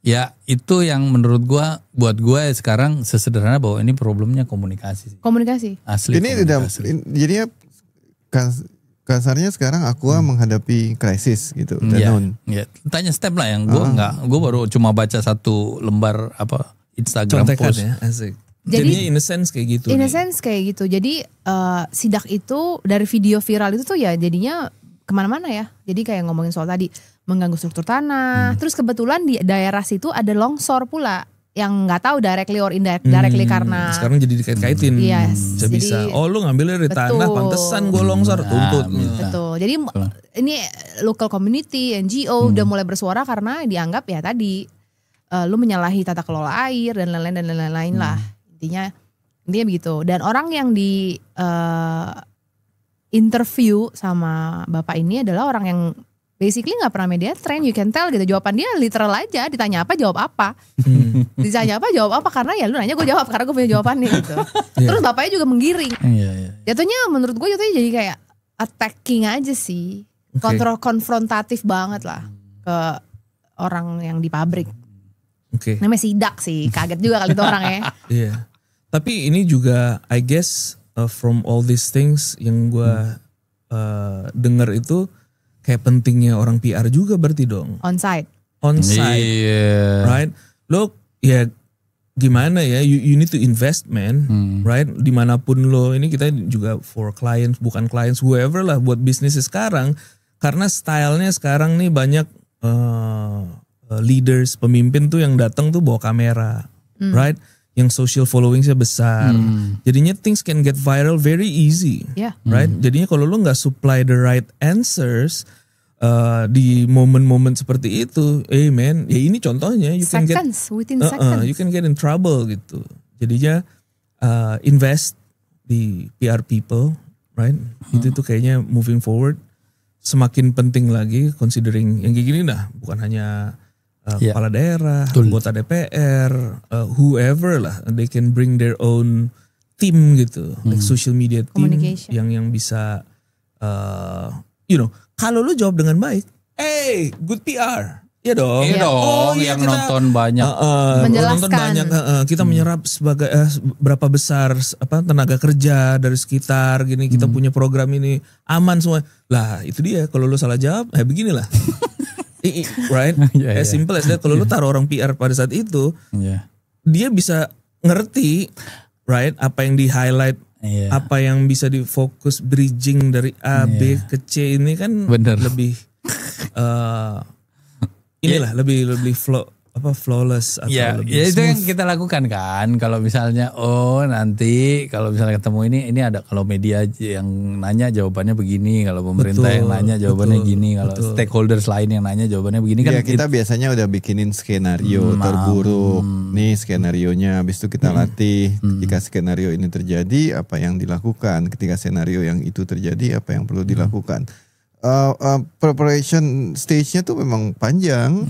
Ya itu yang menurut buat gue sekarang sesederhana bahwa ini problemnya komunikasi. Asli. Ini jadinya kasarnya sekarang Aqua menghadapi krisis gitu. Danone. Tanya Step lah yang gue baru cuma baca satu lembar Instagram contekan post. Ya, asik. Jadi in a sense kayak gitu. Jadi sidak itu dari video viral itu tuh ya jadinya kemana-mana ya. Jadi kayak ngomongin soal tadi mengganggu struktur tanah. Terus kebetulan di daerah situ ada longsor pula yang nggak tahu directly or indirectly karena sekarang jadi dikait-kaitin. Bisa. Oh lu ngambilnya dari tanah, pantesan gue longsor tuntut. Betul. Jadi ini local community, NGO udah mulai bersuara karena dianggap ya tadi lu menyalahi tata kelola air dan lain-lain lah. Intinya begitu. Dan orang yang di interview sama bapak ini adalah orang yang basically nggak pernah media train, you can tell gitu. Jawaban dia literal aja, ditanya apa jawab apa. Ditanya apa jawab apa, karena ya lu nanya gue jawab karena gue punya jawabannya gitu. Terus bapaknya juga menggiring. Jatuhnya menurut gue jadi kayak attacking aja sih. Konfrontatif banget lah ke orang yang di pabrik. Namanya sidak sih, kaget juga kali itu orangnya. Tapi ini juga I guess from all these things yang gue denger itu kayak pentingnya orang PR juga berarti dong. On site, right? Lo ya gimana ya? You need to invest, man, right? Dimanapun lo, ini kita juga for clients, bukan clients, whoever lah buat bisnis sekarang. Karena stylenya sekarang nih banyak leaders, pemimpin tuh yang datang tuh bawa kamera, right? Yang social followingnya besar, jadinya things can get viral very easy, right? Jadinya kalau lo nggak supply the right answers di momen-momen seperti itu, man, ya ini contohnya, you can get you can get in trouble gitu. Jadinya invest di PR people, right? Itu tuh kayaknya moving forward. semakin penting lagi considering yang kayak gini bukan hanya kepala daerah, anggota DPR, whoever lah, they can bring their own team gitu, like social media team yang bisa kalau lu jawab dengan baik, good PR. Iya dong. Iya dong, yang kita, nonton banyak. Menjelaskan. Nonton banyak, kita menyerap sebagai berapa besar tenaga kerja dari sekitar gini, kita punya program ini aman semua. Lah, itu dia kalau lu salah jawab, beginilah. Right? As simple as that. Kalau lu taruh orang PR pada saat itu, dia bisa ngerti, right, apa yang di-highlight, apa yang bisa difokus bridging dari A, B ke C ini kan lebih inilah lebih flawless atau lebih itu yang kita lakukan kan. Kalau misalnya nanti kalau misalnya ketemu ini ada, kalau media yang nanya jawabannya begini, kalau pemerintah yang nanya jawabannya gini, kalau stakeholders lain yang nanya jawabannya begini kan. Kita biasanya udah bikinin skenario terburuk. Nih skenarionya, habis itu kita latih ketika skenario ini terjadi apa yang dilakukan, ketika skenario yang itu terjadi apa yang perlu dilakukan. Preparation stage-nya tuh memang panjang,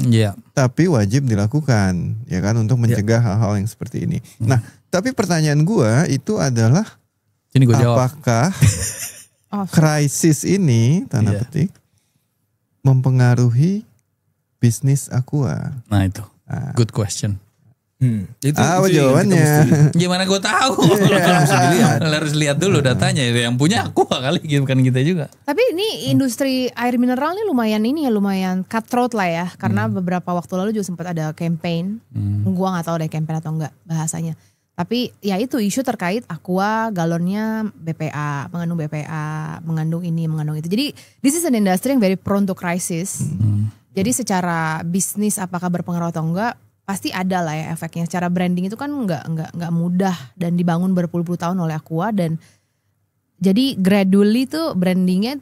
tapi wajib dilakukan, ya kan, untuk mencegah hal-hal yang seperti ini. Nah, tapi pertanyaan gua itu adalah, apakah krisis ini tanda petik mempengaruhi bisnis Aqua? Nah itu, good question. Itu jawabannya. Gimana gue tahu? Harus lihat dulu datanya. Yang punya Aqua kali, bukan kita juga. Tapi ini industri air mineral ini lumayan cutthroat lah ya. Karena beberapa waktu lalu juga sempat ada campaign. Gua nggak tahu ada campaign atau enggak bahasanya. Tapi ya itu isu terkait Aqua galonnya BPA, mengandung ini, mengandung itu. Jadi this is an industry yang very prone to crisis. Jadi secara bisnis apakah berpengaruh atau enggak, pasti ada lah ya efeknya. Secara branding itu kan nggak mudah dan dibangun berpuluh-puluh tahun oleh Aqua, dan jadi gradually tuh brandingnya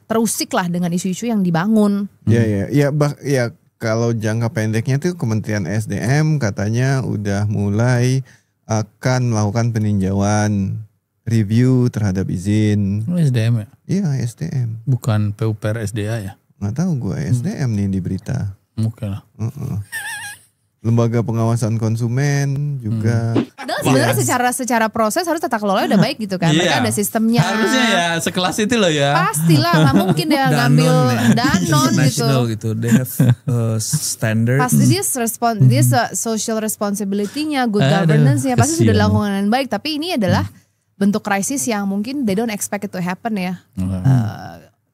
terusik lah dengan isu-isu yang dibangun. Ya kalau jangka pendeknya tuh Kementerian SDM katanya udah mulai akan melakukan peninjauan review terhadap izin. SDM ya? Iya, SDM. Bukan PUPR SDA ya? Nggak tahu gue, SDM nih di berita. Oke lah. Lembaga pengawasan konsumen juga. Sebenarnya secara proses harus tata kelola udah baik gitu kan. Mereka ada sistemnya. Harusnya ya sekelas itu loh ya. Pastilah, nggak mungkin dia ngambil Danone gitu. They have standard. Pasti dia social responsibility-nya, good governance-nya pasti sudah dilakukan dengan baik. Tapi ini adalah bentuk krisis yang mungkin they don't expect it to happen ya.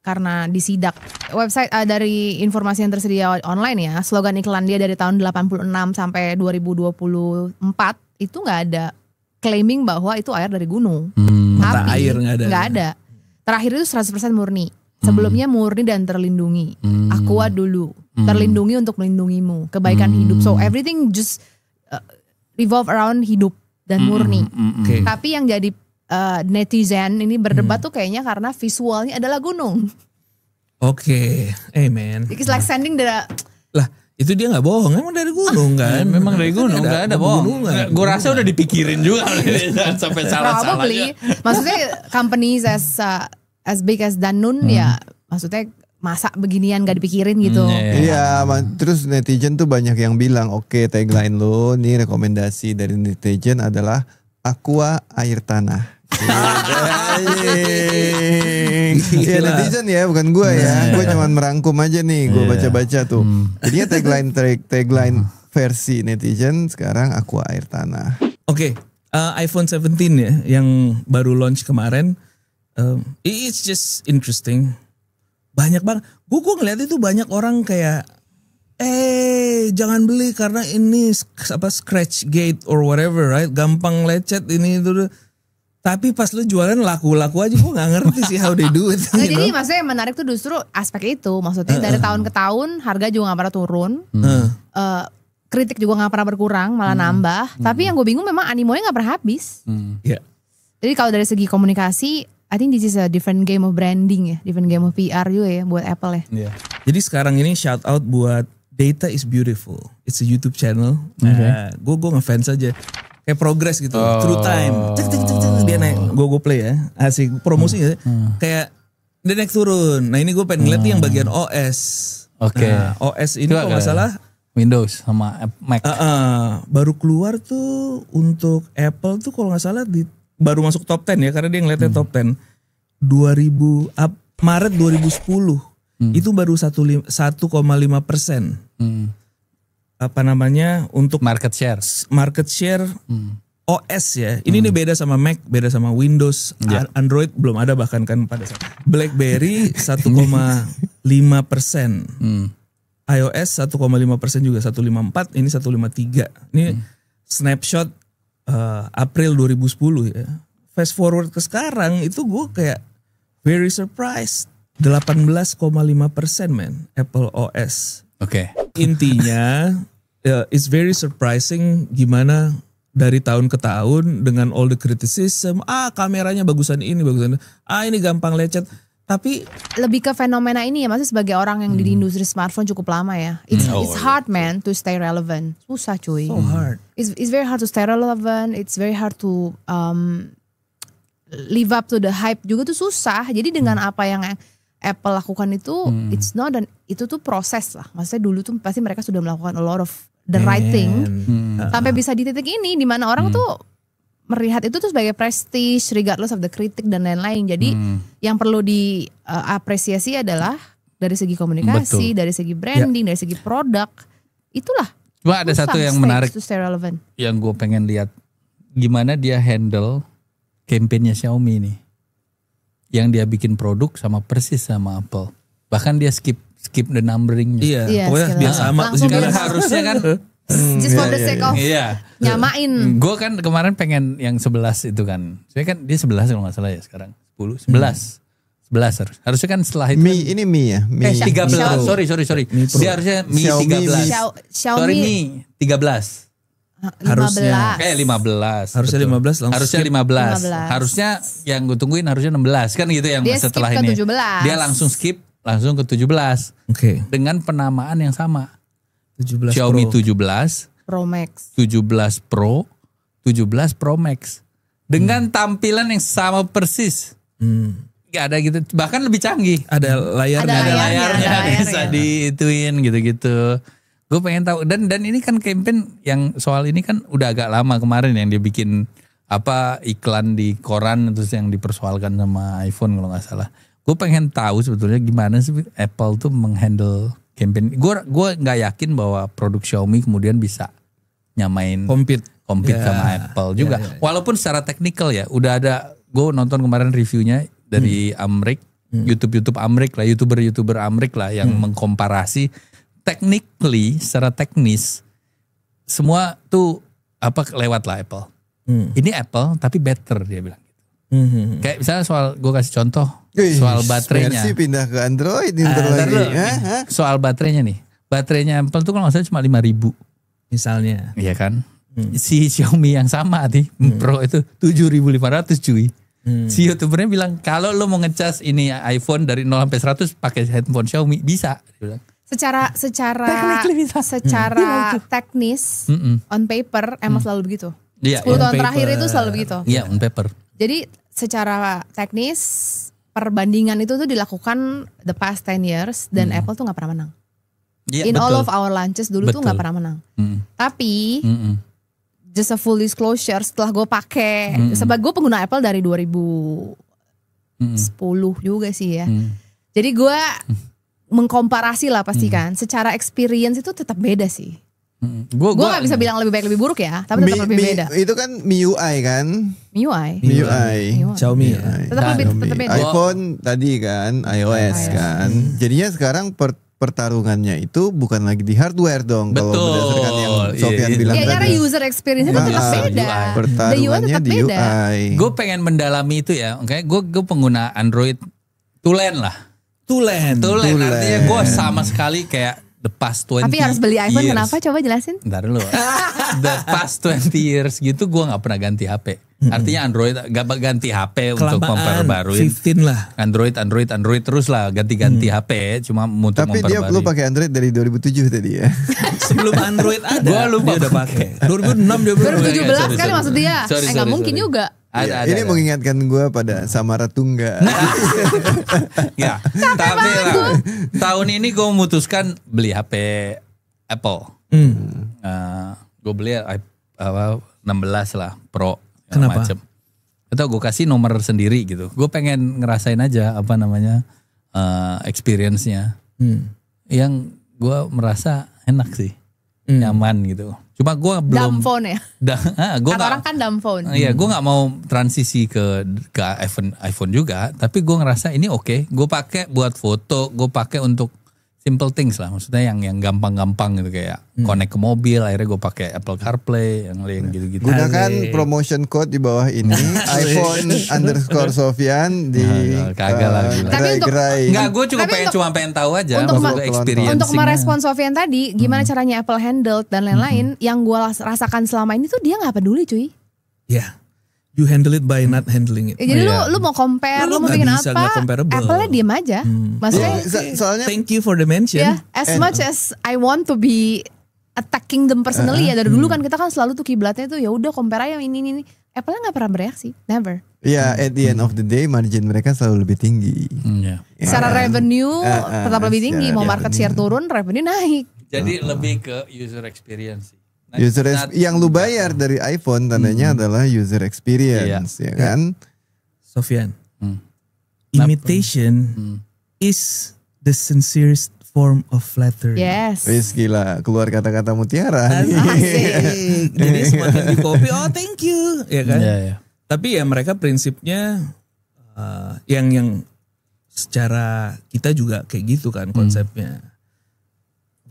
Karena disidak. Website dari informasi yang tersedia online ya, slogan iklan dia dari tahun 86 sampai 2024 itu nggak ada claiming bahwa itu air dari gunung. Mata air nggak ada. Terakhir itu 100% murni. Sebelumnya murni dan terlindungi. Aqua dulu, terlindungi untuk melindungimu, kebaikan hidup. So everything just revolve around hidup dan murni. Tapi yang jadi netizen ini berdebat tuh kayaknya karena visualnya adalah gunung. Man. It's like sending lah, itu dia nggak bohong, emang dari gunung kan? Memang dari gunung, nggak ada bohong. Gue rasa udah dipikirin juga sampai salah-salah. Maksudnya companies as big as Danone ya, maksudnya masa beginian gak dipikirin gitu. Iya, terus netizen tuh banyak yang bilang, tagline lo nih, rekomendasi dari netizen adalah Aqua air tanah. Ya netizen ya, bukan gue ya. Gue cuma merangkum aja nih, gue baca-baca tuh. Jadinya tagline versi netizen sekarang Aqua air tanah. iPhone 17 ya, yang baru launch kemarin. It's just interesting. Banyak banget. Gue ngeliat itu banyak orang kayak, jangan beli karena ini scratch gate or whatever, right? Gampang lecet ini itu. Tapi pas lu jualan laku-laku aja, gue gak ngerti sih how they do it. Jadi maksudnya yang menarik tuh justru aspek itu. Maksudnya dari tahun ke tahun harga juga gak pernah turun. Kritik juga gak pernah berkurang, malah nambah. Tapi yang gue bingung memang animonya gak pernah habis. Jadi kalau dari segi komunikasi, I think this is a different game of branding ya. Different game of PR juga ya buat Apple ya. Jadi sekarang ini shout out buat Data is Beautiful. It's a YouTube channel. Gue ngefans aja. kayak progress gitu through time. Cek, dia naik go play ya. Asik promosi ya. Kayak dia naik turun. Nah ini gue pengen ngeliat yang bagian OS. Oke. Nah, OS ini kalau nggak salah Windows sama Mac. baru keluar tuh untuk Apple tuh kalau nggak salah baru masuk top 10 ya, karena dia ngeliatnya top 10 Maret 2010 itu baru 1,5%. Apa namanya untuk Market share. OS ya. Ini nih beda sama Mac, beda sama Windows, Android belum ada bahkan kan pada saat. BlackBerry 1,5%. iOS 1,5% juga 1,54, ini 1,53. Ini snapshot April 2010 ya. Fast forward ke sekarang itu gue kayak very surprised. 18,5% man Apple OS. Oke. Intinya it's very surprising gimana dari tahun ke tahun dengan all the criticism, kameranya bagusan ini, ini gampang lecet. Tapi lebih ke fenomena ini ya, maksudnya sebagai orang yang di industri smartphone cukup lama ya. It's hard man to stay relevant. Susah cuy. So hard. It's very hard to stay relevant. It's very hard to live up to the hype juga tuh susah. Jadi dengan apa yang Apple lakukan itu, it's not, dan itu tuh proses lah. Maksudnya dulu tuh pasti mereka sudah melakukan a lot of the right thing. Sampai bisa di titik ini, di mana orang tuh melihat itu tuh sebagai prestige, regardless of the critic dan lain-lain. Jadi yang perlu diapresiasi adalah dari segi komunikasi, dari segi branding, dari segi produk. Itulah. Cuma ada satu yang menarik to stay relevant. Yang gue pengen lihat gimana dia handle campaign-nya Xiaomi nih. Yang dia bikin produk sama persis sama Apple. Bahkan dia skip the numbering-nya. Iya, pokoknya biar sama. Harusnya kan just for the sake of nyamain. Gue kan kemarin pengen yang 11 itu kan. Saya kan dia 11 kalau gak salah ya sekarang. 10, 11 harusnya kan setelah itu. Ini Mi ya. Mi 13. Sorry. Dia harusnya Mi 13. Sorry Mi 13. Harusnya 15. Harusnya 15 langsung. Harusnya 15. Harusnya yang gue tungguin harusnya 16 kan gitu yang dia setelah skip ini. Ke 17. Dia langsung skip langsung ke 17. Oke. Dengan penamaan yang sama. 17 Xiaomi Pro. 17 Pro Max. 17 Pro, 17 Pro Max. Dengan tampilan yang sama persis. Gak ada gitu, bahkan lebih canggih. Ada layarnya. Bisa diituin gitu-gitu. Gue pengen tahu, dan ini kan campaign yang soal ini kan udah agak lama kemarin yang dia bikin iklan di koran terus yang dipersoalkan sama iPhone kalau nggak salah. Gue pengen tahu sebetulnya gimana sih Apple tuh menghandle campaign. Gue nggak yakin bahwa produk Xiaomi kemudian bisa nyamain compete sama Apple juga. Walaupun secara teknikal ya udah ada. Gue nonton kemarin reviewnya dari Amrik, YouTube Amrik lah, YouTuber Amrik lah yang mengkomparasi. Technically, secara teknis semua tuh lewat lah Apple. Ini Apple tapi better dia bilang gitu. Kayak misalnya gue kasih contoh soal baterainya. Versi pindah ke Android Soal baterainya nih. Baterainya Apple tuh kalau nggak salah cuma 5.000 misalnya. Iya kan? Si Xiaomi yang sama nih Pro itu 7.500 cuy. Si YouTubernya bilang kalau lo mau ngecas ini iPhone dari 0 sampai 100 pakai handphone Xiaomi bisa dia bilang. Secara teknis on paper emang selalu begitu. 10 tahun terakhir itu selalu begitu. Iya, on paper. Jadi secara teknis perbandingan itu tuh dilakukan the past 10 years dan Apple tuh gak pernah menang. Ya, In all of our launches dulu tuh gak pernah menang. Tapi just a full disclosure, setelah gue pakai, sebab gue pengguna Apple dari 2010 juga sih ya. Jadi gue mengkomparasi lah pasti kan. Secara experience itu tetap beda sih. Gue gak bisa bilang lebih baik lebih buruk ya, tapi tetap lebih beda. Itu kan MIUI kan? MIUI. Xiaomi. Tetap beda. iPhone tadi kan, iOS kan. Jadinya sekarang pertarungannya itu bukan lagi di hardware dong. Kalau berdasarkan yang Sofyan bilang tadi. Karena user experience itu tetap beda. Pertarungannya di UI. Gue pengen mendalami itu ya. Oke, gue pengguna Android tulen lah. Tulen artinya gue sama sekali kayak the past 20 Tapi harus beli iPhone years. kenapa? Coba jelasin. Ntar dulu. The past 20 years gitu gue gak pernah ganti HP. Artinya Android gak ganti HP untuk memperbarui. 15 lah. Android terus lah ganti-ganti HP. Cuma untuk Tapi dia memperbarui. lu pakai Android dari 2007 tadi ya. Sebelum Android ada, Gua lupa dia udah pakai. 2006 dia baru. 2017 kali maksud dia. Sorry, Nggak mungkin sorry. juga. Ada. Ini mengingatkan gue pada Samaratungga. Ya, tapi lah, tahun ini gue memutuskan beli HP Apple. Gue beli 16 lah Pro. Kenapa? Macem. Atau gue kasih nomor sendiri gitu. Gue pengen ngerasain aja apa namanya experience-nya. Yang gue merasa enak sih, nyaman gitu. Cuma gue belum. Dumb phone ya. Kata orang kan dumb phone. Iya, gue nggak mau transisi ke iPhone juga. Tapi gue ngerasa ini oke. Gue pakai buat foto. Gue pakai untuk simple things lah, maksudnya yang gampang-gampang gitu kayak connect ke mobil, akhirnya gue pakai Apple CarPlay yang gitu-gitu. Gunakan promotion code di bawah ini iPhone_Sofian di kagak lah. Tapi untuk- Enggak, gue Tapi cuma pengen tahu aja untuk maksud gue experience. Untuk merespon Sofian tadi, gimana caranya Apple handle dan lain-lain, yang gue rasakan selama ini tuh dia nggak peduli cuy. Ya, you handle it by not handling it. Jadi lu mau compare, Lu lu mau nggak bikin bisa nggak apa, comparable. Apple-nya diem aja. Maksudnya, Soalnya Thank you for the mention. ya as much as I want to be attacking them personally ya dari dulu kan kita kan selalu tuh kiblatnya tuh ya udah compare aja ini. Apple-nya nggak pernah bereaksi, never. ya at the end of the day margin mereka selalu lebih tinggi. Iya. Secara revenue tetap lebih tinggi, secara mau market share turun, revenue naik. Jadi lebih ke user experience. Yang lu bayar dari iPhone tandanya adalah user experience, ya kan? Sofian, imitation is the sincerest form of flattery. Yes. Wis gila, keluar kata-kata mutiara. Asik. Jadi semakin di copy, oh thank you, ya kan? Iya. Tapi ya mereka prinsipnya yang secara kita juga kayak gitu kan konsepnya.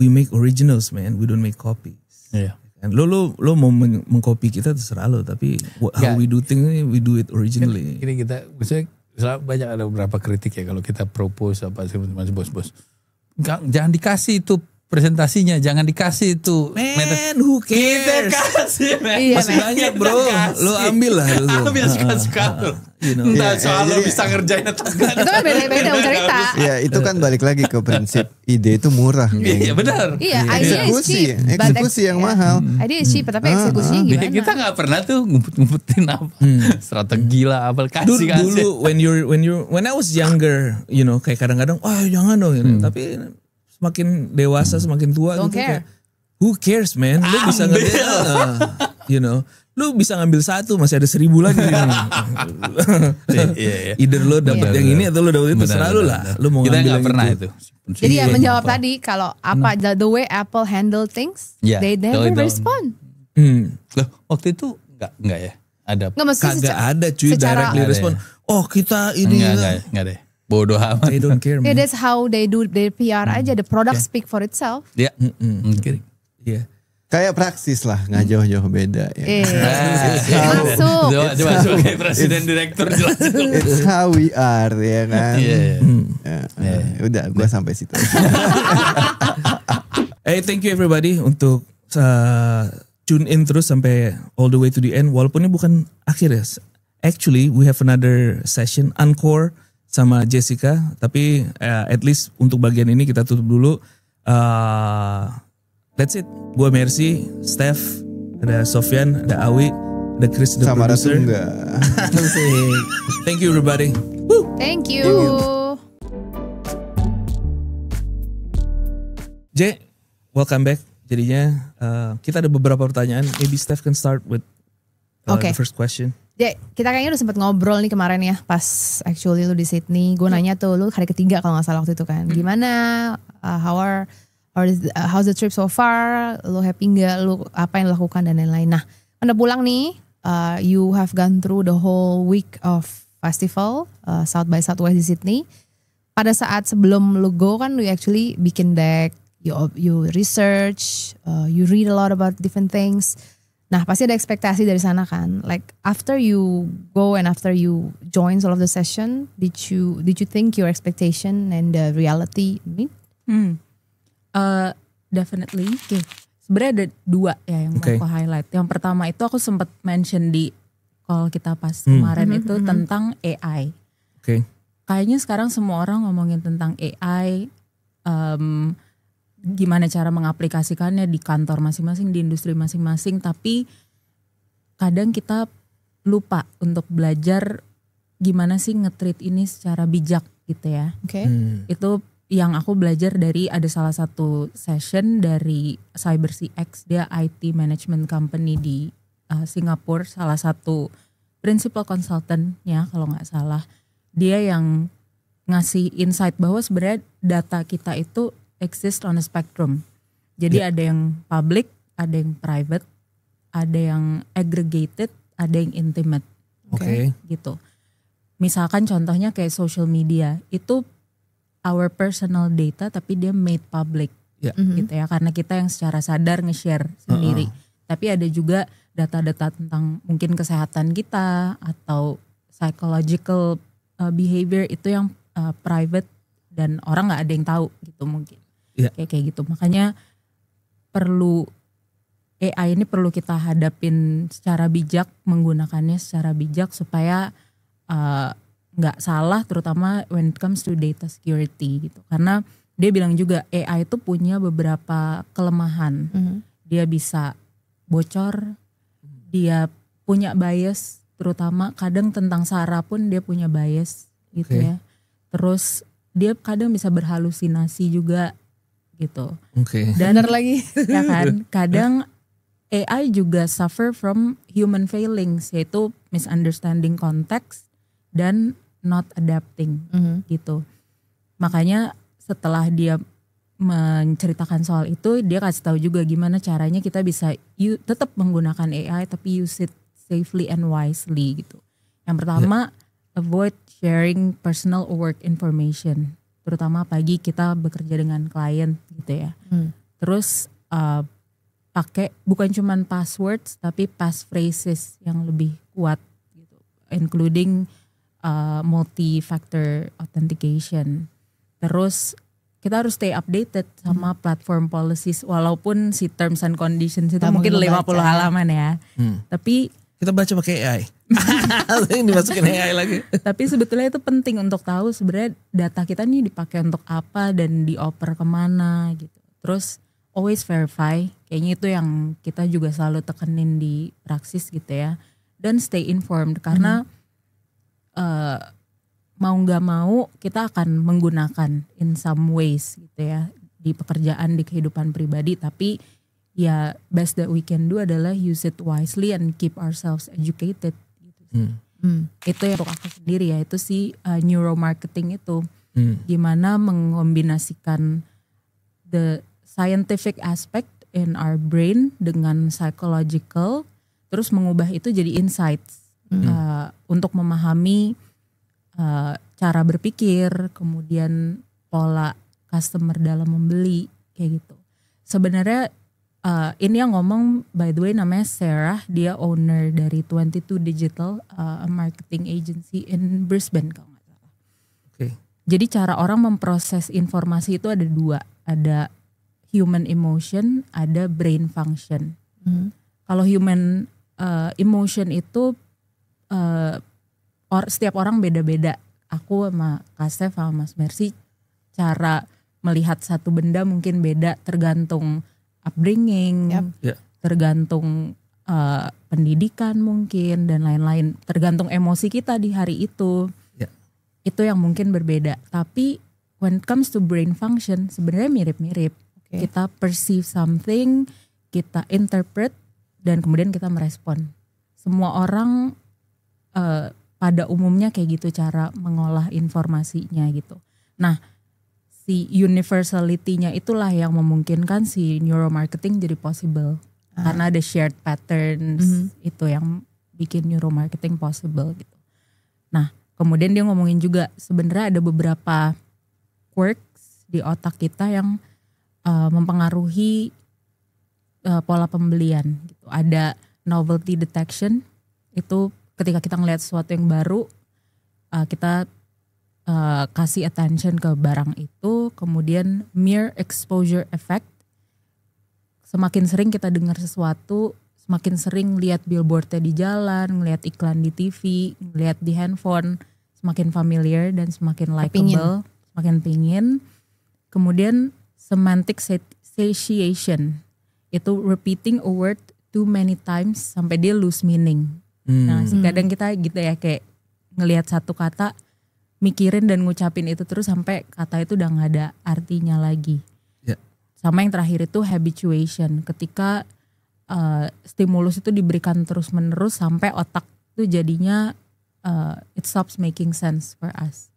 We make originals, man. We don't make copies. Iya. Kan? Lo mau mengcopy kita terserah lo, tapi how we do things, we do it originally. Ini kita misalnya banyak ada beberapa kritik ya kalau kita propose apa sih masih bos-bos. Jangan dikasih itu presentasinya, jangan dikasih itu. Man, who cares? Kita kasih, man. Iya, Masih man. banyak bro, lo ambil lah. Ambil suka-suka lo. You know. Entah soal lo jadi- bisa ngerjain atau enggak. Itu kan beda-beda cerita. Ya itu kan balik lagi ke prinsip ide itu murah. Iya benar. Iya, idea is cheap. but Eksekusi yang mahal. Idea is cheap, tapi eksekusinya gimana? Kita nggak pernah tuh ngumpet-ngumpetin apa strategi lah apa kasih. Dulu when I was younger, you know, kayak kadang-kadang, jangan dong, gitu. Tapi semakin dewasa, semakin tua, Don't gitu care. kayak, who cares, man? Lu bisa ngambil, you know, lu bisa ngambil satu, masih ada 1000 lagi. Iya. Either lu dapet yang ini atau lu dapet itu, terserah lu lah. Lu mau Kita ngambil nggak yang pernah itu. itu. Jadi ya Iya, menjawab apa. tadi kalau apa the way Apple handle things, Yeah, they never they don't. respond. Loh, waktu itu enggak ya? Ada. Nggak mesti Kagak ada cuy secara- directly Ada respon. ya? Oh kita ini. Enggak deh. Bodoh amat. They don't care, Yeah, man. that's how they do their PR aja. The product speak for itself. Ya. Mungkin. Iya. Kayak praksis lah, nggak jauh-jauh beda. Ya. Masuk. Coba sebagai presiden direktur jelas. It's how we are, ya kan? Iya. Ya, udah, gue sampai situ. Hey, thank you everybody untuk tune in terus sampai all the way to the end. Walaupun ini bukan akhir ya. Actually, we have another session encore sama Jessica. Tapi at least untuk bagian ini kita tutup dulu. That's it. Gue Mercy, Steph, ada Sofian, ada Awi, ada Chris the Sama producer. Ratunga. Thank you everybody. Thank you. J, welcome back. Jadinya kita ada beberapa pertanyaan. Maybe Steph can start with Okay. the first question. Ya, kita kayaknya udah sempet ngobrol nih kemarin ya pas actually lu di Sydney. Gue nanya tuh lu hari ketiga kalau nggak salah waktu itu kan. Gimana? How's the trip so far? Lu happy nggak? Lu apa yang lakukan dan lain-lain. Nah, udah pulang nih. You have gone through the whole week of festival South by Southwest di Sydney. Pada saat sebelum lu go kan lu actually bikin deck, you research, you read a lot about different things. Nah pasti ada ekspektasi dari sana kan. Like after you go and after you join all of the session, did you think your expectation and the reality meet? Definitely. Okay. Sebenarnya ada 2 ya yang mau aku highlight. Yang pertama itu aku sempat mention di call kita pas kemarin itu tentang AI. Kayaknya sekarang semua orang ngomongin tentang AI, gimana cara mengaplikasikannya di kantor masing-masing, di industri masing-masing. Tapi kadang kita lupa untuk belajar gimana sih nge-treat ini secara bijak gitu ya. Itu yang aku belajar dari ada salah satu session dari CyberCX, dia IT management company di Singapura, salah satu principal consultant ya kalau nggak salah. Dia yang ngasih insight bahwa sebenarnya data kita itu exist on a spectrum. Jadi ada yang public, ada yang private, ada yang aggregated, ada yang intimate. Gitu. Misalkan contohnya kayak social media, itu our personal data tapi dia made public gitu ya, karena kita yang secara sadar nge-share sendiri. Tapi ada juga data-data tentang mungkin kesehatan kita atau psychological behavior itu yang private dan orang nggak ada yang tahu gitu mungkin. Kayak gitu. Makanya AI ini perlu kita hadapin secara bijak, menggunakannya secara bijak supaya nggak salah, terutama when it comes to data security gitu. Karena dia bilang juga AI itu punya beberapa kelemahan. Dia bisa bocor, dia punya bias, terutama kadang tentang SARA pun dia punya bias gitu ya. Terus dia kadang bisa berhalusinasi juga gitu. Dan bener lagi. Ya kan, kadang AI juga suffer from human failings, yaitu misunderstanding context dan not adapting gitu. Makanya setelah dia menceritakan soal itu, dia kasih tahu juga gimana caranya kita bisa tetap menggunakan AI tapi use it safely and wisely gitu. Yang pertama, avoid sharing personal or work information, terutama pagi kita bekerja dengan klien gitu ya. Terus pakai bukan cuman passwords tapi passphrases yang lebih kuat gitu, including multi-factor authentication. Terus kita harus stay updated sama platform policies, walaupun si terms and conditions itu mungkin 50 halaman ya. Tapi kita baca pakai AI. Yang dimasukin AI lagi. Tapi sebetulnya itu penting untuk tahu sebenarnya data kita nih dipakai untuk apa dan dioper kemana gitu. Terus always verify, kayaknya itu yang kita juga selalu tekenin di praksis gitu ya. Dan stay informed karena mau gak mau kita akan menggunakan in some ways gitu ya di pekerjaan, di kehidupan pribadi. Tapi ya best that we can do adalah use it wisely and keep ourselves educated gitu. Itu ya untuk aku sendiri ya, itu si neuromarketing itu. Gimana mengombinasikan the scientific aspect in our brain dengan psychological, terus mengubah itu jadi insights untuk memahami cara berpikir, kemudian pola customer dalam membeli kayak gitu. Sebenarnya ini yang ngomong by the way namanya Sarah, dia owner dari 22 Digital, a marketing agency in Brisbane kalau nggak salah. Jadi cara orang memproses informasi itu ada 2, ada human emotion, ada brain function. Kalau human emotion itu setiap orang beda-beda. Aku sama Kasef sama Mas Mercy cara melihat satu benda mungkin beda, tergantung upbringing, tergantung pendidikan mungkin dan lain-lain, tergantung emosi kita di hari itu. Itu yang mungkin berbeda. Tapi when it comes to brain function sebenarnya mirip-mirip. Kita perceive something, kita interpret, dan kemudian kita merespon. Semua orang pada umumnya kayak gitu cara mengolah informasinya gitu. Nah, si universality-nya itulah yang memungkinkan si neuromarketing jadi possible. Karena ada shared patterns, itu yang bikin neuromarketing possible gitu. Nah, kemudian dia ngomongin juga sebenarnya ada beberapa quirks di otak kita yang mempengaruhi pola pembelian gitu. Ada novelty detection, itu ketika kita ngelihat sesuatu yang baru, kita kasih attention ke barang itu. Kemudian mere exposure effect, semakin sering kita dengar sesuatu, semakin sering lihat billboardnya di jalan, ngelihat iklan di TV, ngelihat di handphone, semakin familiar dan semakin likable, semakin pingin. Kemudian semantic satiation, itu repeating a word too many times sampai dia lose meaning. Nah, kadang kita gitu ya, kayak ngelihat satu kata, mikirin dan ngucapin itu terus sampai kata itu udah gak ada artinya lagi. Sama yang terakhir itu habituation, ketika stimulus itu diberikan terus menerus sampai otak itu jadinya it stops making sense for us.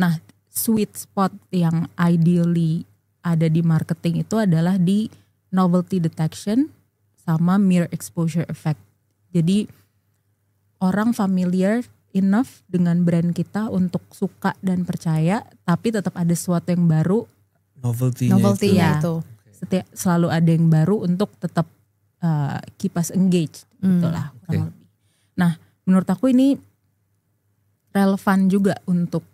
Nah, sweet spot yang ideally ada di marketing itu adalah di novelty detection sama mere exposure effect. Jadi orang familiar enough dengan brand kita untuk suka dan percaya, tapi tetap ada sesuatu yang baru. Novelty-nya itu. Selalu ada yang baru untuk tetap keep us engaged, gitulah kurang lebih. Nah, menurut aku ini relevan juga untuk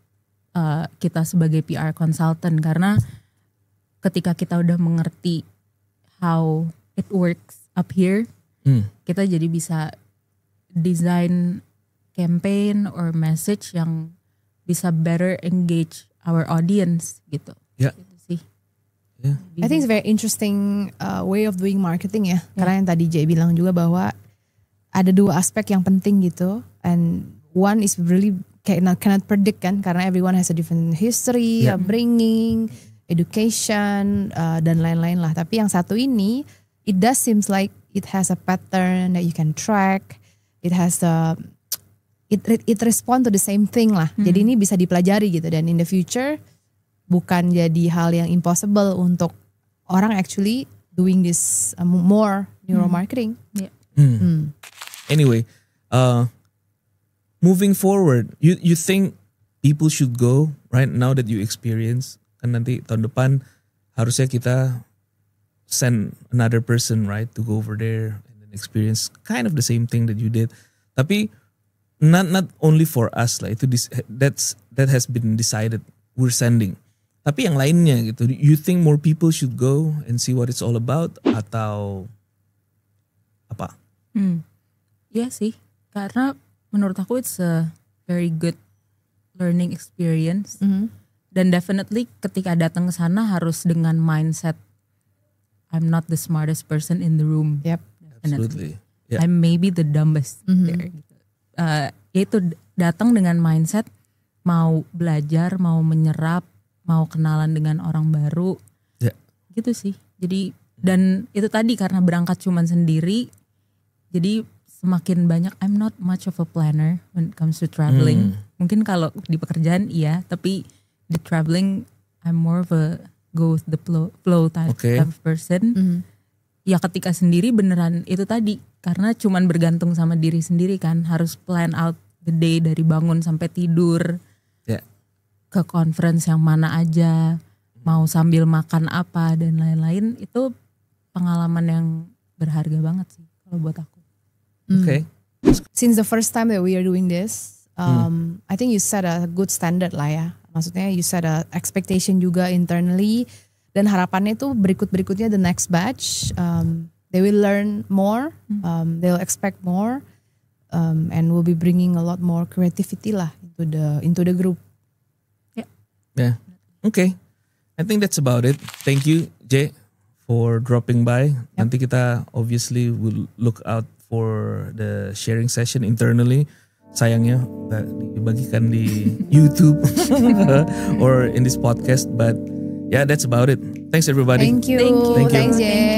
kita sebagai PR consultant, karena ketika kita udah mengerti how it works up here, kita jadi bisa design campaign or message yang bisa better engage our audience gitu. Gitu sih. I think it's very interesting way of doing marketing ya. Karena yang tadi Jay bilang juga bahwa ada dua aspek yang penting gitu. And one is really cannot predict kan, karena everyone has a different history, upbringing, education, dan lain-lain lah. Tapi yang satu ini, it does seems like it has a pattern that you can track. It has it respond to the same thing lah. Jadi ini bisa dipelajari gitu, dan in the future bukan jadi hal yang impossible untuk orang actually doing this more neuromarketing. Anyway, moving forward, you think people should go right now that you experience, kan nanti tahun depan harusnya kita send another person right to go over there and experience kind of the same thing that you did. Tapi not only for us lah, itu that has been decided, we're sending. Tapi yang lainnya gitu, you think more people should go and see what it's all about atau apa? Iya sih, karena menurut aku it's a very good learning experience. Dan definitely ketika datang ke sana harus dengan mindset I'm not the smartest person in the room. Absolutely. I'm maybe the dumbest there. Gitu. Yaitu datang dengan mindset mau belajar, mau menyerap, mau kenalan dengan orang baru, gitu sih. Jadi dan itu tadi karena berangkat cuman sendiri, jadi semakin banyak. I'm not much of a planner when it comes to traveling. Mungkin kalau di pekerjaan iya, tapi di traveling I'm more of a go with the flow type of person. Ya ketika sendiri beneran itu tadi, karena cuman bergantung sama diri sendiri kan, harus plan out the day dari bangun sampai tidur. Ke conference yang mana aja, mau sambil makan apa dan lain-lain, itu pengalaman yang berharga banget sih kalau buat aku. Since the first time that we are doing this, I think you set a good standard lah ya. Maksudnya you set a expectation juga internally, dan harapannya itu berikutnya the next batch, they will learn more, they'll expect more, and we'll be bringing a lot more creativity lah into the group. Yeah. Okay. I think that's about it. Thank you, Jay, for dropping by. Nanti kita obviously will look out for the sharing session internally. Sayangnya nggak dibagikan di YouTube or in this podcast. But yeah, that's about it. Thanks everybody. Thank you. Thanks, Jay.